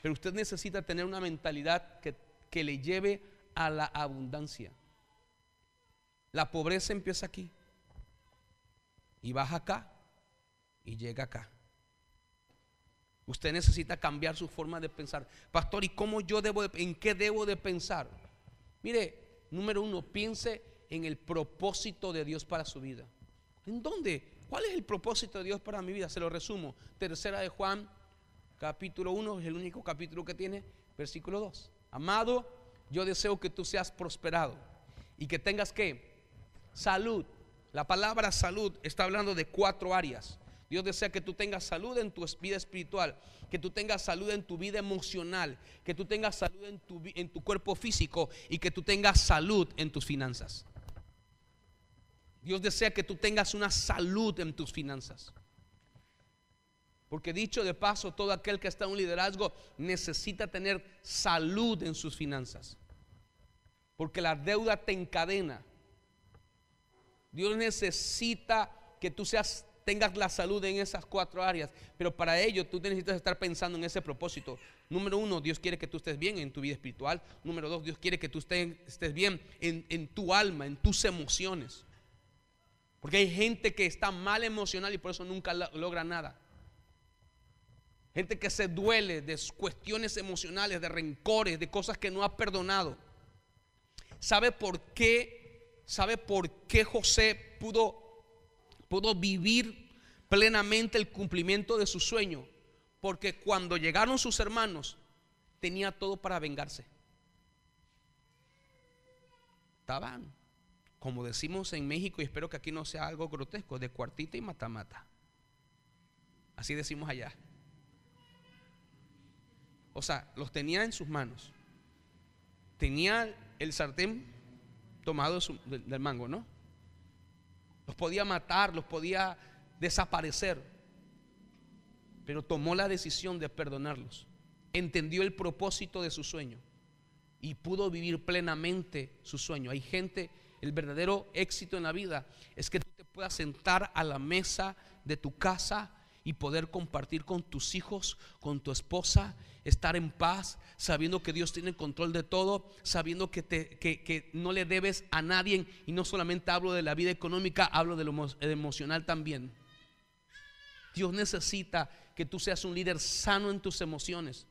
Pero usted necesita tener una mentalidad que le lleve a la abundancia. La pobreza empieza aquí y baja acá y llega acá. Usted necesita cambiar su forma de pensar. Pastor, ¿y cómo en qué debo de pensar? Mire, número 1, piense en el propósito de Dios para su vida. ¿En dónde? ¿Cuál es el propósito de Dios para mi vida? Se lo resumo. Tercera de Juan, capítulo 1, es el único capítulo que tiene, versículo 2. Amado, yo deseo que tú seas prosperado y que tengas ¿qué? Salud. La palabra salud está hablando de 4 áreas. Dios desea que tú tengas salud en tu vida espiritual, que tú tengas salud en tu vida emocional, que tú tengas salud en tu cuerpo físico, y que tú tengas salud en tus finanzas. Dios desea que tú tengas una salud en tus finanzas. Porque dicho de paso, todo aquel que está en un liderazgo necesita tener salud en sus finanzas. Porque la deuda te encadena. Dios necesita que tú tengas la salud en esas 4 áreas, pero para ello tú necesitas estar pensando en ese propósito. Número 1, Dios quiere que tú estés bien en tu vida espiritual. Número 2, Dios quiere que tú estés bien en tu alma, en tus emociones. Porque hay gente que está mal emocional y por eso nunca logra nada. Gente que se duele de cuestiones emocionales, de rencores, de cosas que no ha perdonado. ¿Sabe por qué? ¿Sabe por qué José pudo vivir plenamente el cumplimiento de su sueño? Porque cuando llegaron sus hermanos, tenía todo para vengarse. Estaban, como decimos en México, y espero que aquí no sea algo grotesco, de cuartita y mata-mata. Así decimos allá. O sea, los tenía en sus manos. Tenía el sartén tomado del mango, ¿no? Los podía matar, los podía desaparecer, pero tomó la decisión de perdonarlos. Entendió el propósito de su sueño y pudo vivir plenamente su sueño. Hay gente, el verdadero éxito en la vida es que tú te puedas sentar a la mesa de tu casa y poder compartir con tus hijos, con tu esposa, estar en paz, sabiendo que Dios tiene el control de todo, sabiendo que no le debes a nadie. Y no solamente hablo de la vida económica, hablo de lo emocional también. Dios necesita que tú seas un líder sano en tus emociones,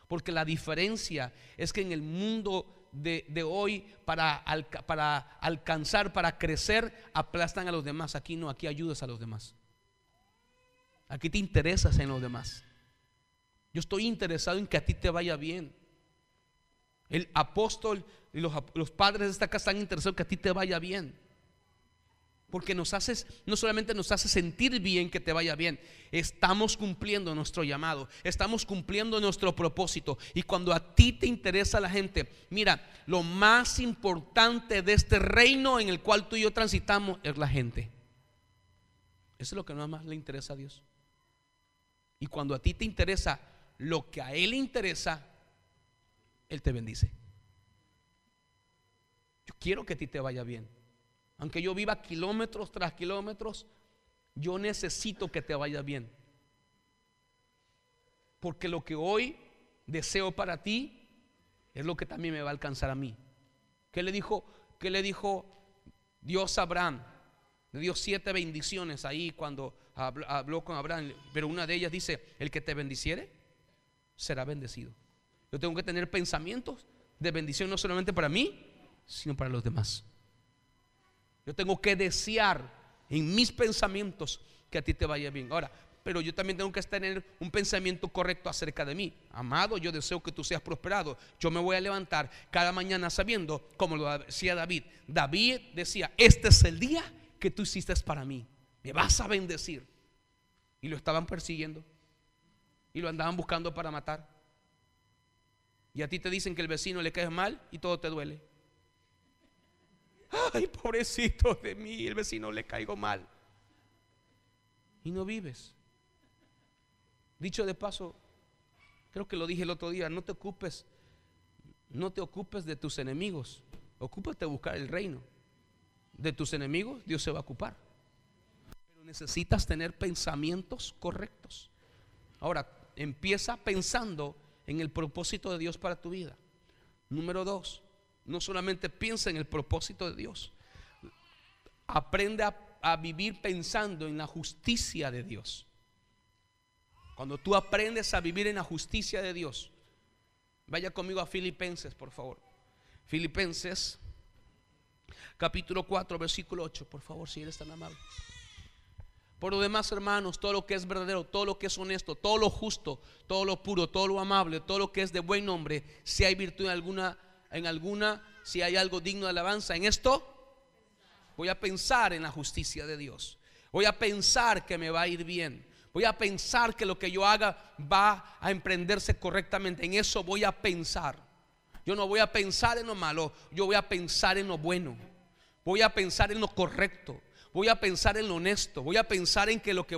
porque la diferencia es que en el mundo de hoy, para alcanzar, para crecer, aplastan a los demás. Aquí no, aquí ayudas a los demás. Aquí te interesas en los demás. Yo estoy interesado en que a ti te vaya bien. El apóstol y los padres de esta casa están interesados en que a ti te vaya bien. Porque no solamente nos hace sentir bien que te vaya bien, estamos cumpliendo nuestro llamado, estamos cumpliendo nuestro propósito. Y cuando a ti te interesa la gente, mira, lo más importante de este reino en el cual tú y yo transitamos es la gente. Eso es lo que nada más le interesa a Dios. Y cuando a ti te interesa lo que a Él le interesa, Él te bendice. quiero que a ti te vaya bien. Aunque yo viva kilómetros tras kilómetros, yo necesito que te vaya bien. Porque lo que hoy deseo para ti es lo que también me va a alcanzar a mí. ¿Qué le dijo Dios a Abraham? Le dio 7 bendiciones ahí cuando habló con Abraham. Pero una de ellas dice: el que te bendiciere será bendecido. Yo tengo que tener pensamientos de bendición, no solamente para mí, sino para los demás. Yo tengo que desear en mis pensamientos que a ti te vaya bien. Ahora, pero yo también tengo que tener un pensamiento correcto acerca de mí. Amado, yo deseo que tú seas prosperado. Yo me voy a levantar cada mañana sabiendo, como lo decía David. David decía: este es el día que tú hiciste para mí, me vas a bendecir. Y lo estaban persiguiendo y lo andaban buscando para matar. Y a ti te dicen que el vecino le caes mal y todo te duele. Ay, pobrecito de mí, el vecino le caigo mal. Y no vives. Dicho de paso, creo que lo dije el otro día: no te ocupes de tus enemigos, ocúpate de buscar el reino. De tus enemigos Dios se va a ocupar, pero necesitas tener pensamientos correctos. Ahora, empieza pensando en el propósito de Dios para tu vida. Número 2, no solamente piensa en el propósito de Dios, aprende a vivir pensando en la justicia de Dios. Cuando tú aprendes a vivir en la justicia de Dios, vaya conmigo a Filipenses, por favor. Filipenses capítulo 4, versículo 8, por favor, si eres tan amable. Por lo demás, hermanos, todo lo que es verdadero, todo lo que es honesto, todo lo justo, todo lo puro, todo lo amable, todo lo que es de buen nombre, si hay virtud en alguna, si hay algo digno de alabanza, en esto voy a pensar en la justicia de Dios. Voy a pensar que me va a ir bien. Voy a pensar que lo que yo haga va a emprenderse correctamente. En eso voy a pensar. Yo no voy a pensar en lo malo, yo voy a pensar en lo bueno. Voy a pensar en lo correcto. Voy a pensar en lo honesto. Voy a pensar en que lo que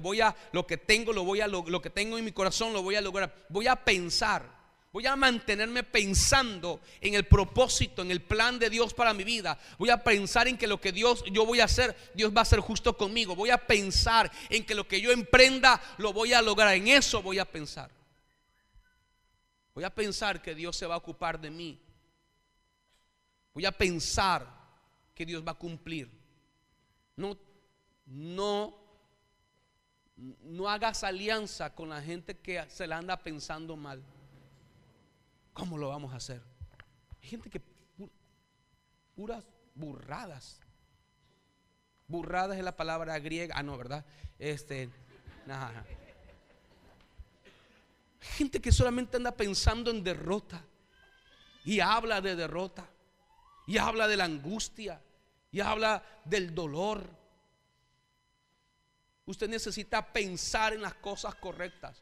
tengo en mi corazón lo voy a lograr. Voy a pensar. Voy a mantenerme pensando en el propósito, en el plan de Dios para mi vida. Voy a pensar en que lo que yo voy a hacer, Dios va a ser justo conmigo. Voy a pensar en que lo que yo emprenda lo voy a lograr. En eso voy a pensar. Voy a pensar que Dios se va a ocupar de mí. Voy a pensar que Dios va a cumplir. No hagas alianza con la gente que se la anda pensando mal. ¿Cómo lo vamos a hacer? Hay gente que puras burradas. Burradas es la palabra griega. No, ¿verdad? Nada. Gente que solamente anda pensando en derrota y habla de derrota y habla de la angustia y habla del dolor. Usted necesita pensar en las cosas correctas.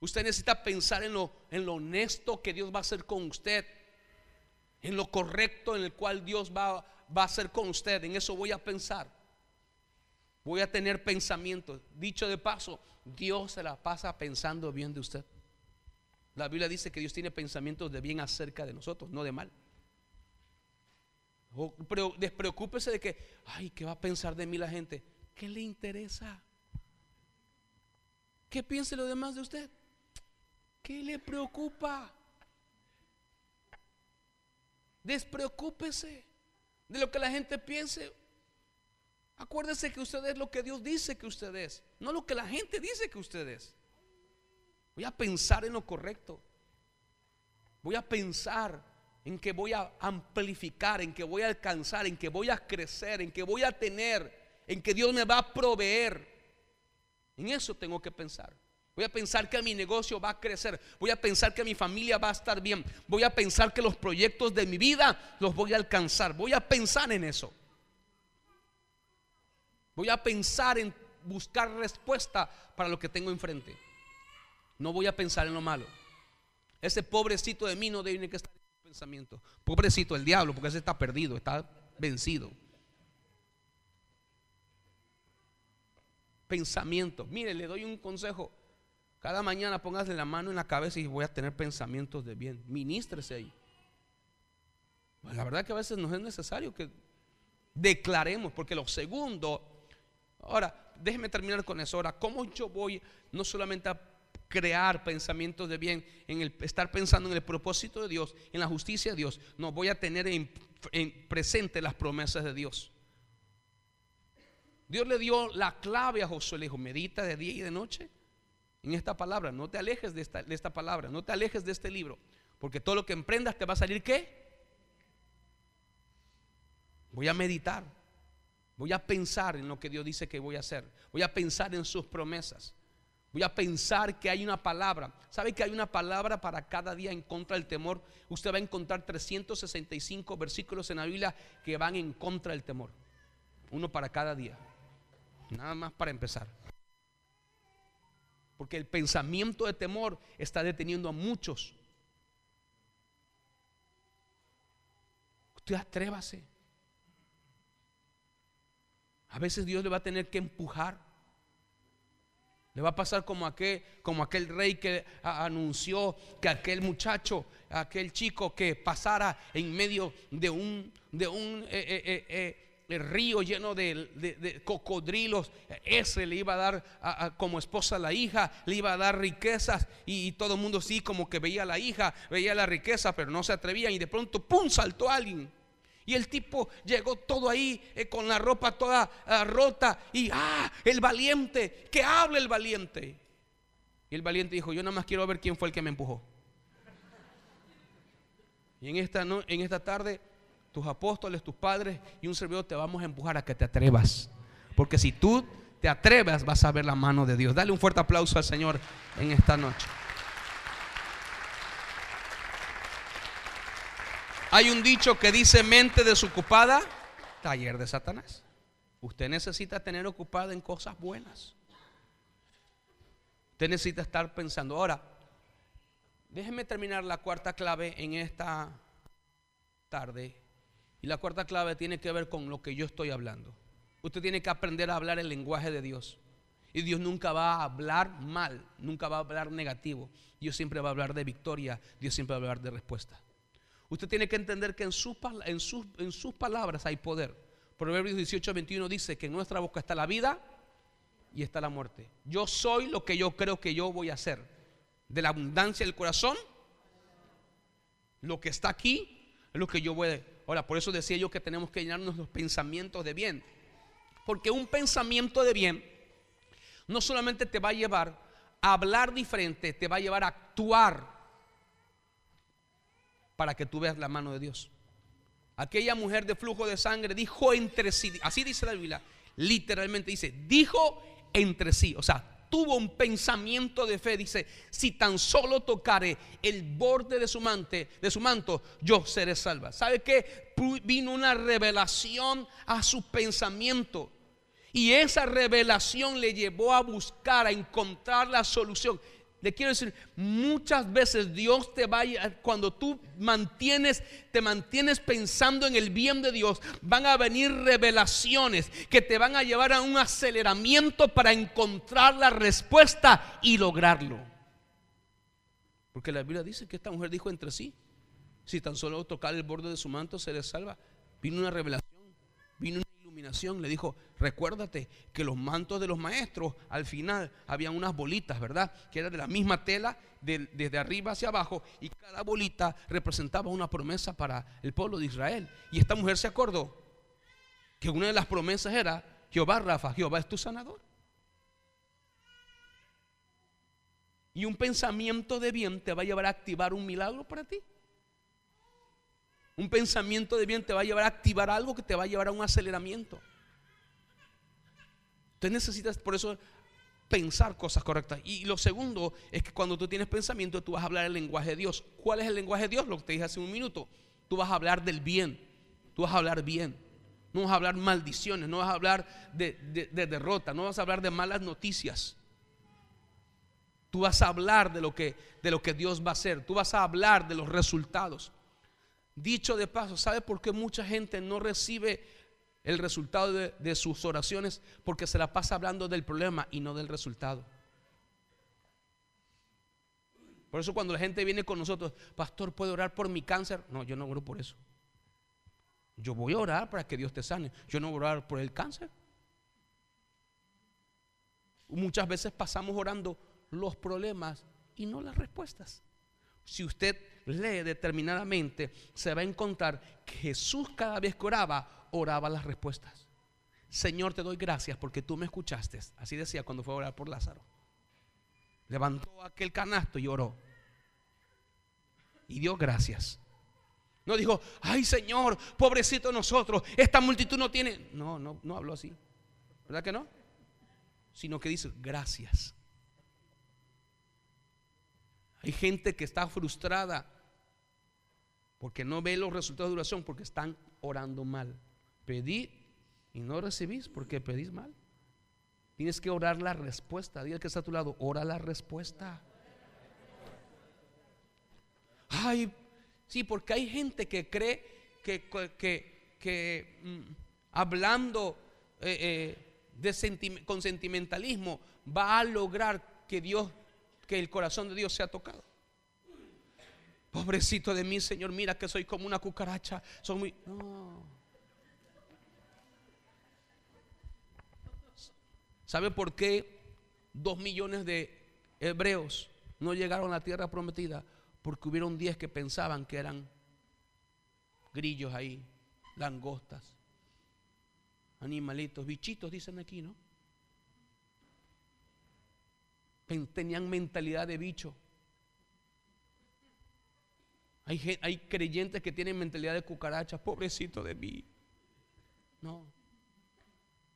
Usted necesita pensar en lo honesto que Dios va a hacer con usted, en lo correcto en el cual Dios va a hacer con usted. En eso voy a pensar. Voy a tener pensamientos. Dicho de paso, Dios se la pasa pensando bien de usted. La Biblia dice que Dios tiene pensamientos de bien acerca de nosotros, no de mal. Pero despreocúpese de que, ay, ¿qué va a pensar de mí la gente? ¿Qué le interesa? ¿Qué piense lo demás de usted? ¿Qué le preocupa? Despreocúpese de lo que la gente piense. Acuérdese que usted es lo que Dios dice que usted es, no lo que la gente dice que usted es. Voy a pensar en lo correcto. Voy a pensar en que voy a amplificar, en que voy a alcanzar, en que voy a crecer, en que voy a tener, en que Dios me va a proveer. En eso tengo que pensar. Voy a pensar que mi negocio va a crecer. Voy a pensar que mi familia va a estar bien. Voy a pensar que los proyectos de mi vida los voy a alcanzar. Voy a pensar en eso. Voy a pensar en buscar respuesta para lo que tengo enfrente. No voy a pensar en lo malo. Ese pobrecito de mí no debe que estar en sus pensamientos. Pobrecito el diablo, porque ese está perdido, está vencido. Pensamientos. Mire, le doy un consejo. Cada mañana póngase la mano en la cabeza y voy a tener pensamientos de bien. Ministrese ahí. Pues la verdad que a veces nos es necesario que declaremos, porque lo segundo, ahora déjeme terminar con eso. Ahora, ¿cómo yo voy no solamente a crear pensamientos de bien, en el estar pensando en el propósito de Dios, en la justicia de Dios? No, voy a tener en presente las promesas de Dios. Dios le dio la clave a Josué, le dijo: medita de día y de noche en esta palabra, no te alejes de esta palabra, no te alejes de este libro, porque todo lo que emprendas te va a salir ¿qué? Voy a meditar, voy a pensar en lo que Dios dice que voy a hacer, voy a pensar en sus promesas, voy a pensar que hay una palabra. ¿Sabe que hay una palabra para cada día en contra del temor? Usted va a encontrar 365 versículos en la Biblia que van en contra del temor, uno para cada día, nada más para empezar. Porque el pensamiento de temor está deteniendo a muchos. Usted atrévase. A veces Dios le va a tener que empujar. Le va a pasar como aquel rey que anunció que aquel muchacho, aquel chico que pasara en medio de un río lleno de cocodrilos, ese le iba a dar como esposa a la hija, le iba a dar riquezas, y todo el mundo sí como que veía a la hija, veía la riqueza, pero no se atrevían, y de pronto ¡pum!, saltó alguien. Y el tipo llegó todo ahí con la ropa toda rota, y el valiente, que hable el valiente. Y el valiente dijo: yo nada más quiero ver quién fue el que me empujó. Y en esta tarde, tus apóstoles, tus padres y un servidor te vamos a empujar a que te atrevas, porque si tú te atreves vas a ver la mano de Dios. Dale un fuerte aplauso al Señor en esta noche. Hay un dicho que dice: mente desocupada, taller de Satanás. Usted necesita tener ocupada en cosas buenas. Usted necesita estar pensando. Ahora, déjeme terminar la cuarta clave en esta tarde. Y la cuarta clave tiene que ver con lo que yo estoy hablando. Usted tiene que aprender a hablar el lenguaje de Dios. Y Dios nunca va a hablar mal, nunca va a hablar negativo. Dios siempre va a hablar de victoria, Dios siempre va a hablar de respuesta. Usted tiene que entender que en sus palabras hay poder. Proverbios 18:21 dice que en nuestra boca está la vida y está la muerte. Yo soy lo que yo creo que yo voy a hacer. De la abundancia del corazón, lo que está aquí es lo que yo voy a. Ahora, por eso decía yo que tenemos que llenarnos los pensamientos de bien. Porque un pensamiento de bien no solamente te va a llevar a hablar diferente, te va a llevar a actuar para que tú veas la mano de Dios. Aquella mujer de flujo de sangre dijo entre sí, así dice la Biblia, literalmente dice, dijo entre sí, o sea, tuvo un pensamiento de fe. Dice: si tan solo tocare el borde de su manto, yo seré salva. ¿Sabe qué? Vino una revelación a su pensamiento, y esa revelación le llevó a buscar, a encontrar la solución. Le quiero decir, muchas veces Dios te va a, cuando tú te mantienes pensando en el bien de Dios, van a venir revelaciones que te van a llevar a un aceleramiento para encontrar la respuesta y lograrlo. Porque la Biblia dice que esta mujer dijo entre sí: si tan solo tocar el borde de su manto seré salva. Vino una revelación, vino una iluminación. Le dijo: recuérdate que los mantos de los maestros al final habían unas bolitas, ¿verdad? Que era de la misma tela, desde arriba hacia abajo, y cada bolita representaba una promesa para el pueblo de Israel. Y esta mujer se acordó que una de las promesas era: Jehová Rafa, Jehová es tu sanador. Y un pensamiento de bien te va a llevar a activar un milagro para ti. Un pensamiento de bien te va a llevar a activar algo que te va a llevar a un aceleramiento. Usted necesita por eso pensar cosas correctas. Y lo segundo es que cuando tú tienes pensamiento, tú vas a hablar el lenguaje de Dios. ¿Cuál es el lenguaje de Dios? Lo que te dije hace un minuto. Tú vas a hablar del bien. Tú vas a hablar bien. No vas a hablar maldiciones. No vas a hablar de derrota. No vas a hablar de malas noticias. Tú vas a hablar de lo que Dios va a hacer. Tú vas a hablar de los resultados. Dicho de paso, ¿sabe por qué mucha gente no recibe el resultado de sus oraciones? Porque se la pasa hablando del problema y no del resultado. Por eso cuando la gente viene con nosotros: pastor, ¿puede orar por mi cáncer? No, yo no oro por eso. Yo voy a orar para que Dios te sane. Yo no voy a orar por el cáncer. Muchas veces pasamos orando los problemas y no las respuestas. Si usted lee determinadamente, se va a encontrar que Jesús cada vez que oraba las respuestas. Señor, te doy gracias porque tú me escuchaste. Así decía cuando fue a orar por Lázaro. Levantó aquel canasto y oró y dio gracias. No dijo, ay Señor, pobrecito nosotros, esta multitud no tiene. No habló así, ¿verdad que no? Sino que dice gracias. Hay gente que está frustrada porque no ve los resultados de oración, porque están orando mal. Pedid y no recibís porque pedís mal. Tienes que orar la respuesta. Dile al que está a tu lado, ora la respuesta. Ay, sí, porque hay gente que cree que hablando con sentimentalismo va a lograr que el corazón de Dios sea tocado. Pobrecito de mí, Señor, mira que soy como una cucaracha. No. ¿Sabe por qué 2 millones de hebreos no llegaron a la tierra prometida? Porque hubieron 10 que pensaban que eran grillos ahí, langostas, animalitos, bichitos dicen aquí, ¿no? Tenían mentalidad de bicho. Hay creyentes que tienen mentalidad de cucaracha. Pobrecito de mí. No.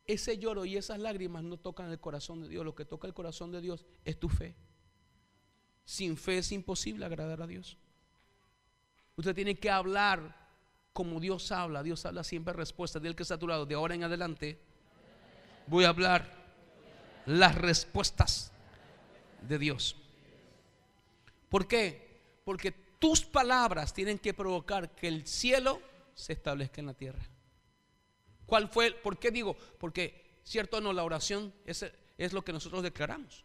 Ese lloro y esas lágrimas no tocan el corazón de Dios. Lo que toca el corazón de Dios es tu fe. Sin fe es imposible agradar a Dios. Usted tiene que hablar como Dios habla. Dios habla siempre respuestas. Del que está a tu lado, de ahora en adelante voy a hablar las respuestas de Dios. ¿Por qué? Porque tus palabras tienen que provocar que el cielo se establezca en la tierra. ¿Cuál fue? ¿Por qué digo? Porque cierto o no, la oración es lo que nosotros declaramos.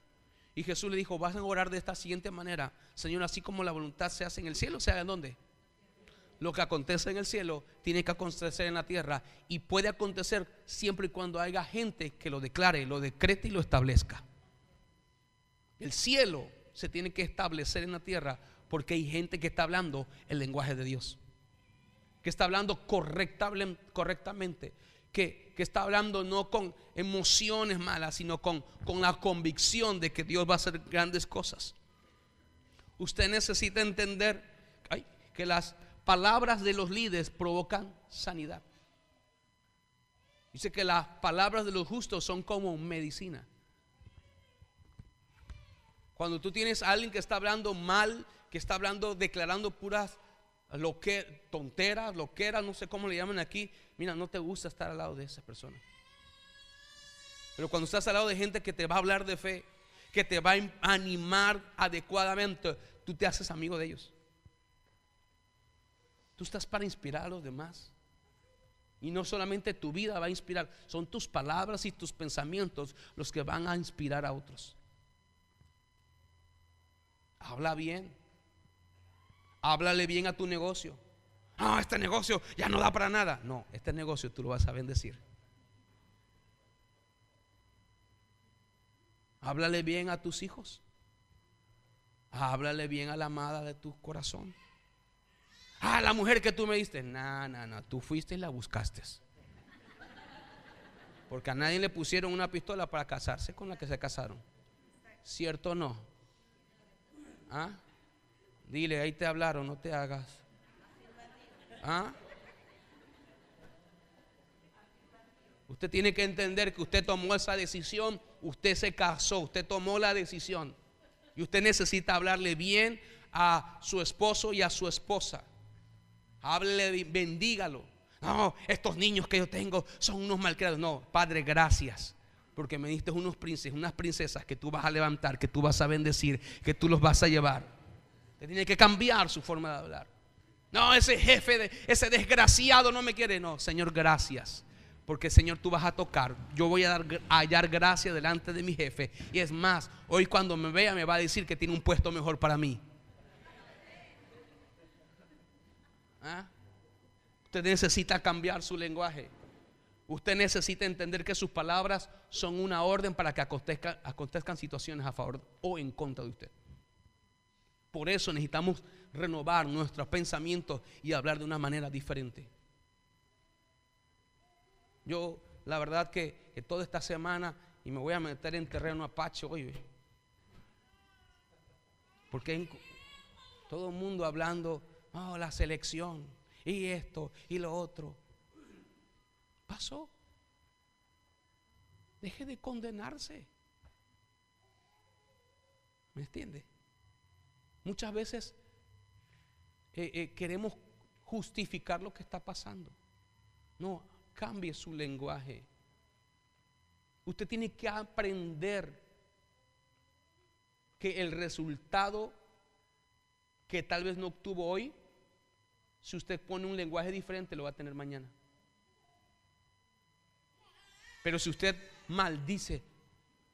Y Jesús le dijo, vas a orar de esta siguiente manera: Señor, así como la voluntad se hace en el cielo, ¿se haga en dónde? Lo que acontece en el cielo tiene que acontecer en la tierra. Y puede acontecer siempre y cuando haya gente que lo declare, lo decrete y lo establezca. El cielo se tiene que establecer en la tierra porque hay gente que está hablando el lenguaje de Dios, que está hablando correctamente, que está hablando no con emociones malas, sino con la convicción de que Dios va a hacer grandes cosas. Usted necesita entender que las palabras de los líderes provocan sanidad. Dice que las palabras de los justos son como medicina. Cuando tú tienes a alguien que está hablando mal, que está hablando, declarando puras tonteras, loqueras, no sé cómo le llaman aquí, mira, no te gusta estar al lado de esa persona. Pero cuando estás al lado de gente que te va a hablar de fe, que te va a animar adecuadamente, tú te haces amigo de ellos. Tú estás para inspirar a los demás. Y no solamente tu vida va a inspirar, son tus palabras y tus pensamientos los que van a inspirar a otros. Habla bien. Háblale bien a tu negocio. No, este negocio ya no da para nada. No, este negocio tú lo vas a bendecir. Háblale bien a tus hijos. Háblale bien a la amada de tu corazón. La mujer que tú me diste. No, tú fuiste y la buscaste. Porque a nadie le pusieron una pistola para casarse con la que se casaron. ¿Cierto o no? Dile, ahí te hablaron, no te hagas. Usted tiene que entender que usted tomó esa decisión, usted se casó, usted tomó la decisión. Y usted necesita hablarle bien a su esposo y a su esposa. Háblele, bendígalo. No, estos niños que yo tengo son unos malcriados. No, Padre, gracias, porque me diste unos príncipes, unas princesas que tú vas a levantar, que tú vas a bendecir, que tú los vas a llevar. Usted tiene que cambiar su forma de hablar. No, ese jefe, ese desgraciado no me quiere. No, Señor, gracias, porque Señor, tú vas a tocar. Yo voy a hallar gracia delante de mi jefe. Y es más, hoy cuando me vea me va a decir que tiene un puesto mejor para mí. Usted necesita cambiar su lenguaje. Usted necesita entender que sus palabras son una orden para que acontezcan situaciones a favor o en contra de usted. Por eso necesitamos renovar nuestros pensamientos y hablar de una manera diferente. Yo, la verdad que toda esta semana, y me voy a meter en terreno apache hoy, porque todo el mundo hablando, oh, la selección, y esto, y lo otro. Pasó. Deje de condenarse. ¿Me entiende? Muchas veces queremos justificar lo que está pasando. No, cambie su lenguaje. Usted tiene que aprender que el resultado que tal vez no obtuvo hoy, si usted pone un lenguaje diferente, lo va a tener mañana. Pero si usted maldice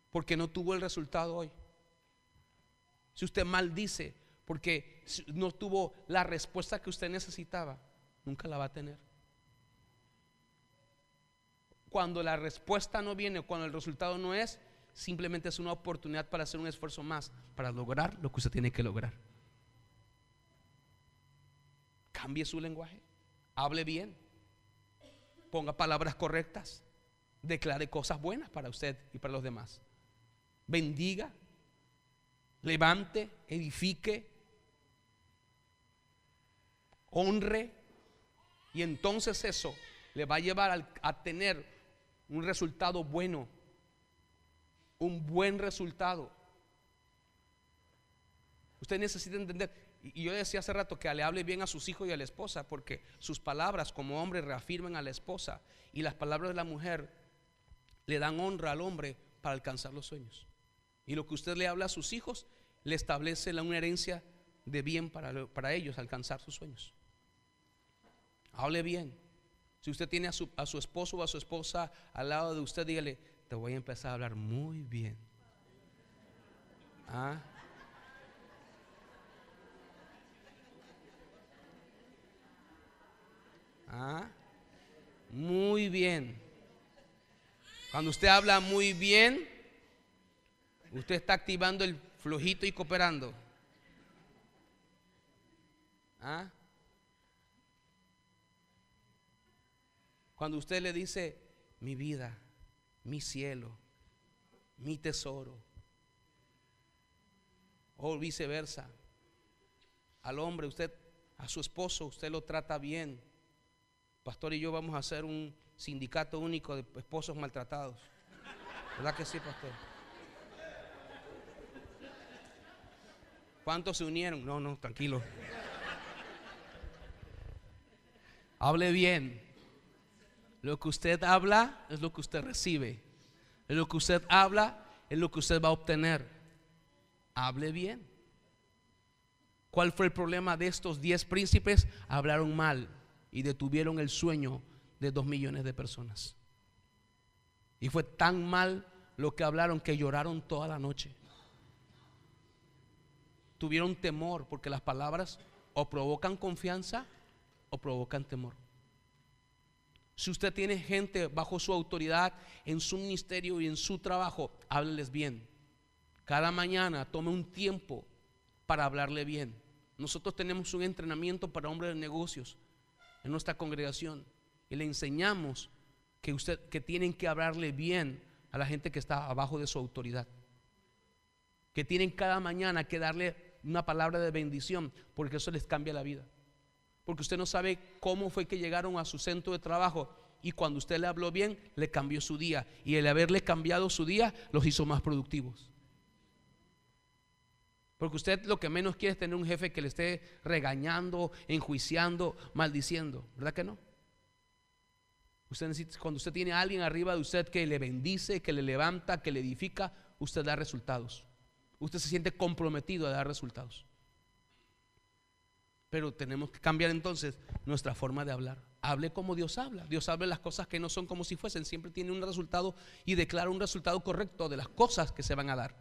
porque no tuvo el resultado hoy, si usted maldice porque no tuvo la respuesta que usted necesitaba, nunca la va a tener. Cuando la respuesta no viene, cuando el resultado no es, simplemente es una oportunidad para hacer un esfuerzo más para lograr lo que usted tiene que lograr. Cambie su lenguaje, hable bien, ponga palabras correctas, declare cosas buenas para usted y para los demás. Bendiga, levante, edifique, honre, y entonces eso le va a llevar a tener un resultado bueno, un buen resultado. Usted necesita entender, y yo decía hace rato que le hable bien a sus hijos y a la esposa, porque sus palabras como hombre reafirman a la esposa, y las palabras de la mujer le dan honra al hombre para alcanzar los sueños. Y lo que usted le habla a sus hijos le establece una herencia de bien para ellos alcanzar sus sueños. Hable bien. Si usted tiene a su esposo o a su esposa al lado de usted, dígale: te voy a empezar a hablar muy bien. ¿Ah? ¿Ah? Muy bien. Cuando usted habla muy bien, usted está activando el flojito y cooperando. ¿Ah? Cuando usted le dice: mi vida, mi cielo, mi tesoro, o viceversa, al hombre, usted, a su esposo, usted lo trata bien. Pastor y yo vamos a hacer un sindicato único de esposos maltratados. ¿Verdad que sí, pastor? ¿Cuántos se unieron? No, tranquilo. Hable bien. Lo que usted habla es lo que usted recibe. Lo que usted habla es lo que usted va a obtener. Hable bien. ¿Cuál fue el problema de estos 10 príncipes? Hablaron mal y detuvieron el sueño de 2 millones de personas. Y fue tan mal lo que hablaron que lloraron toda la noche. Tuvieron temor, porque las palabras o provocan confianza o provocan temor. Si usted tiene gente bajo su autoridad en su ministerio y en su trabajo, hábleles bien. Cada mañana tome un tiempo para hablarle bien. Nosotros tenemos un entrenamiento para hombres de negocios en nuestra congregación y le enseñamos que tienen que hablarle bien a la gente que está abajo de su autoridad, que tienen cada mañana que darle una palabra de bendición, porque eso les cambia la vida. Porque usted no sabe cómo fue que llegaron a su centro de trabajo y cuando usted le habló bien, le cambió su día, y el haberle cambiado su día los hizo más productivos. Porque usted lo que menos quiere es tener un jefe que le esté regañando, enjuiciando, maldiciendo, ¿verdad que no? Usted necesita, cuando usted tiene a alguien arriba de usted que le bendice, que le levanta, que le edifica, usted da resultados. Usted se siente comprometido a dar resultados. Pero tenemos que cambiar entonces nuestra forma de hablar. Hable como Dios habla. Dios habla las cosas que no son como si fuesen. Siempre tiene un resultado y declara un resultado correcto de las cosas que se van a dar.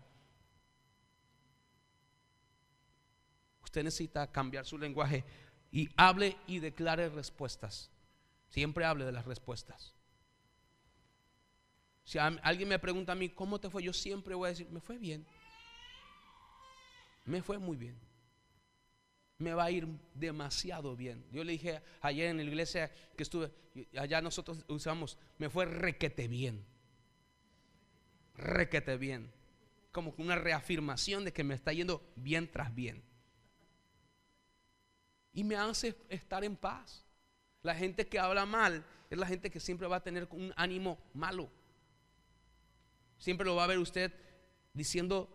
Usted necesita cambiar su lenguaje y hable y declare respuestas. Siempre hable de las respuestas. Si alguien me pregunta a mí, ¿cómo te fue? Yo siempre voy a decir, me fue bien. Me fue muy bien. Me va a ir demasiado bien. Yo le dije ayer en la iglesia que estuve, allá nosotros usamos, me fue requete bien. Requete bien. Como una reafirmación de que me está yendo bien tras bien. Y me hace estar en paz. La gente que habla mal es la gente que siempre va a tener un ánimo malo. Siempre lo va a ver usted diciendo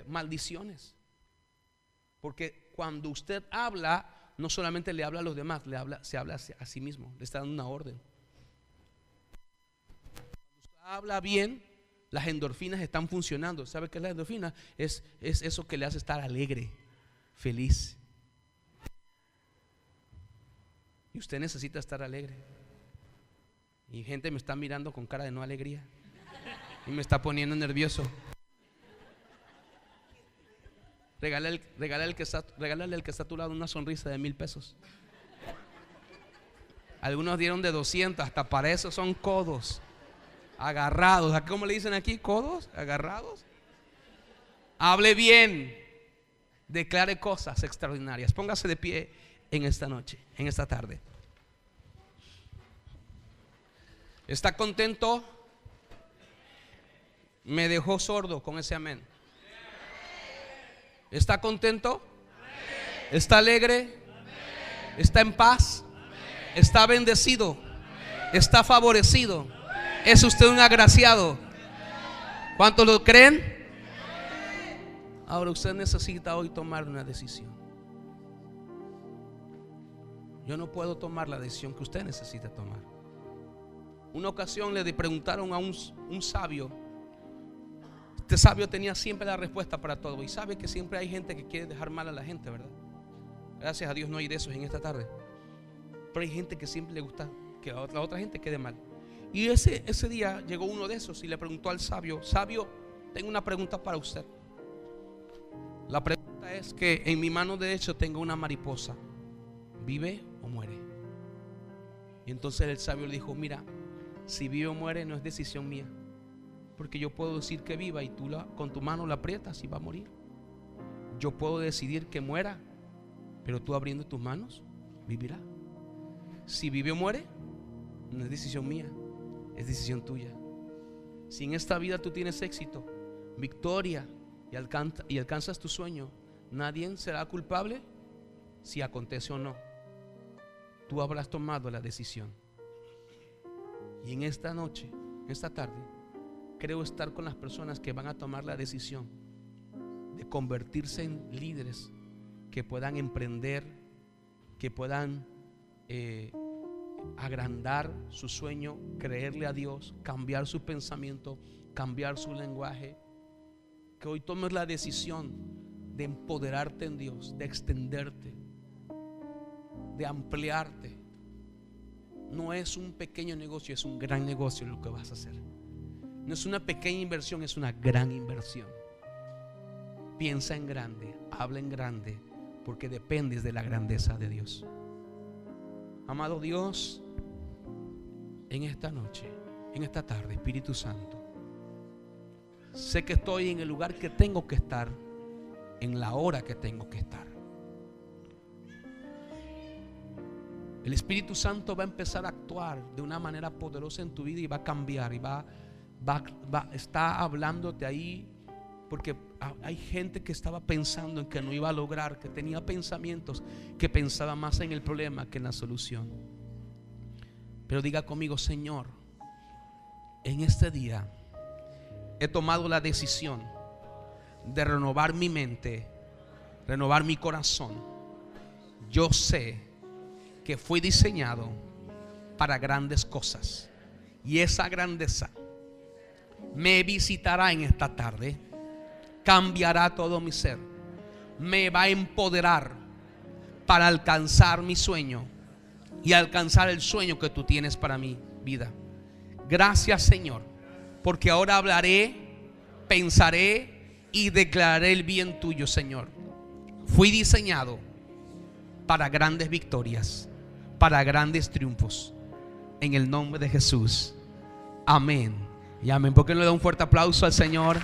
maldiciones. Porque cuando usted habla, no solamente le habla a los demás, se habla a sí mismo, le está dando una orden. Cuando usted habla bien, las endorfinas están funcionando. ¿Sabe qué es la endorfina? Es eso que le hace estar alegre, feliz. Y usted necesita estar alegre. Y gente me está mirando con cara de no alegría y me está poniendo nervioso. Regálale al que está a tu lado una sonrisa de 1,000 pesos. Algunos dieron de 200, hasta para eso son codos. Agarrados. ¿Cómo le dicen aquí? ¿Codos? ¿Agarrados? Hable bien. Declare cosas extraordinarias. Póngase de pie en esta noche, en esta tarde. ¿Está contento? Me dejó sordo con ese amén. ¿Está contento? ¿Está alegre? ¿Está en paz? ¿Está bendecido? ¿Está favorecido? ¿Es usted un agraciado? ¿Cuántos lo creen? Ahora usted necesita hoy tomar una decisión. Yo no puedo tomar la decisión que usted necesita tomar. Una ocasión le preguntaron a un sabio. Este sabio tenía siempre la respuesta para todo. Y sabe que siempre hay gente que quiere dejar mal a la gente, ¿verdad? Gracias a Dios no hay de esos en esta tarde. Pero hay gente que siempre le gusta que la otra gente quede mal. Y ese día llegó uno de esos y le preguntó al sabio: sabio, tengo una pregunta para usted. La pregunta es que en mi mano derecha tengo una mariposa. ¿Vive o muere? Y entonces el sabio le dijo: mira, si vive o muere no es decisión mía, porque yo puedo decir que viva y tú con tu mano la aprietas y va a morir. Yo puedo decidir que muera, pero tú abriendo tus manos vivirá. Si vive o muere no es decisión mía, es decisión tuya. Si en esta vida tú tienes éxito, victoria y alcanzas tu sueño, nadie será culpable si acontece o no. Tú habrás tomado la decisión. Y en esta noche, esta tarde, creo estar con las personas que van a tomar la decisión de convertirse en líderes que puedan emprender, que puedan agrandar su sueño, creerle a Dios, cambiar su pensamiento, cambiar su lenguaje. Que hoy tomes la decisión de empoderarte en Dios, de extenderte, de ampliarte. No es un pequeño negocio, es un gran negocio lo que vas a hacer. No es una pequeña inversión, es una gran inversión. Piensa en grande, habla en grande, porque dependes de la grandeza de Dios. Amado Dios, en esta noche, en esta tarde, Espíritu Santo, sé que estoy en el lugar que tengo que estar, en la hora que tengo que estar. El Espíritu Santo va a empezar a actuar de una manera poderosa en tu vida y va a cambiar y está hablándote ahí, porque hay gente que estaba pensando en que no iba a lograr, que tenía pensamientos, que pensaba más en el problema que en la solución. Pero diga conmigo: Señor, en este día he tomado la decisión de renovar mi mente, renovar mi corazón. Yo sé que fui diseñado para grandes cosas, y esa grandeza me visitará en esta tarde, cambiará todo mi ser, me va a empoderar para alcanzar mi sueño y alcanzar el sueño que tú tienes para mi vida. Gracias, Señor, porque ahora hablaré, pensaré y declararé el bien tuyo, Señor. Fui diseñado para grandes victorias, para grandes triunfos. en el nombre de Jesús. Amén y amén. ¿Por qué no le da un fuerte aplauso al Señor?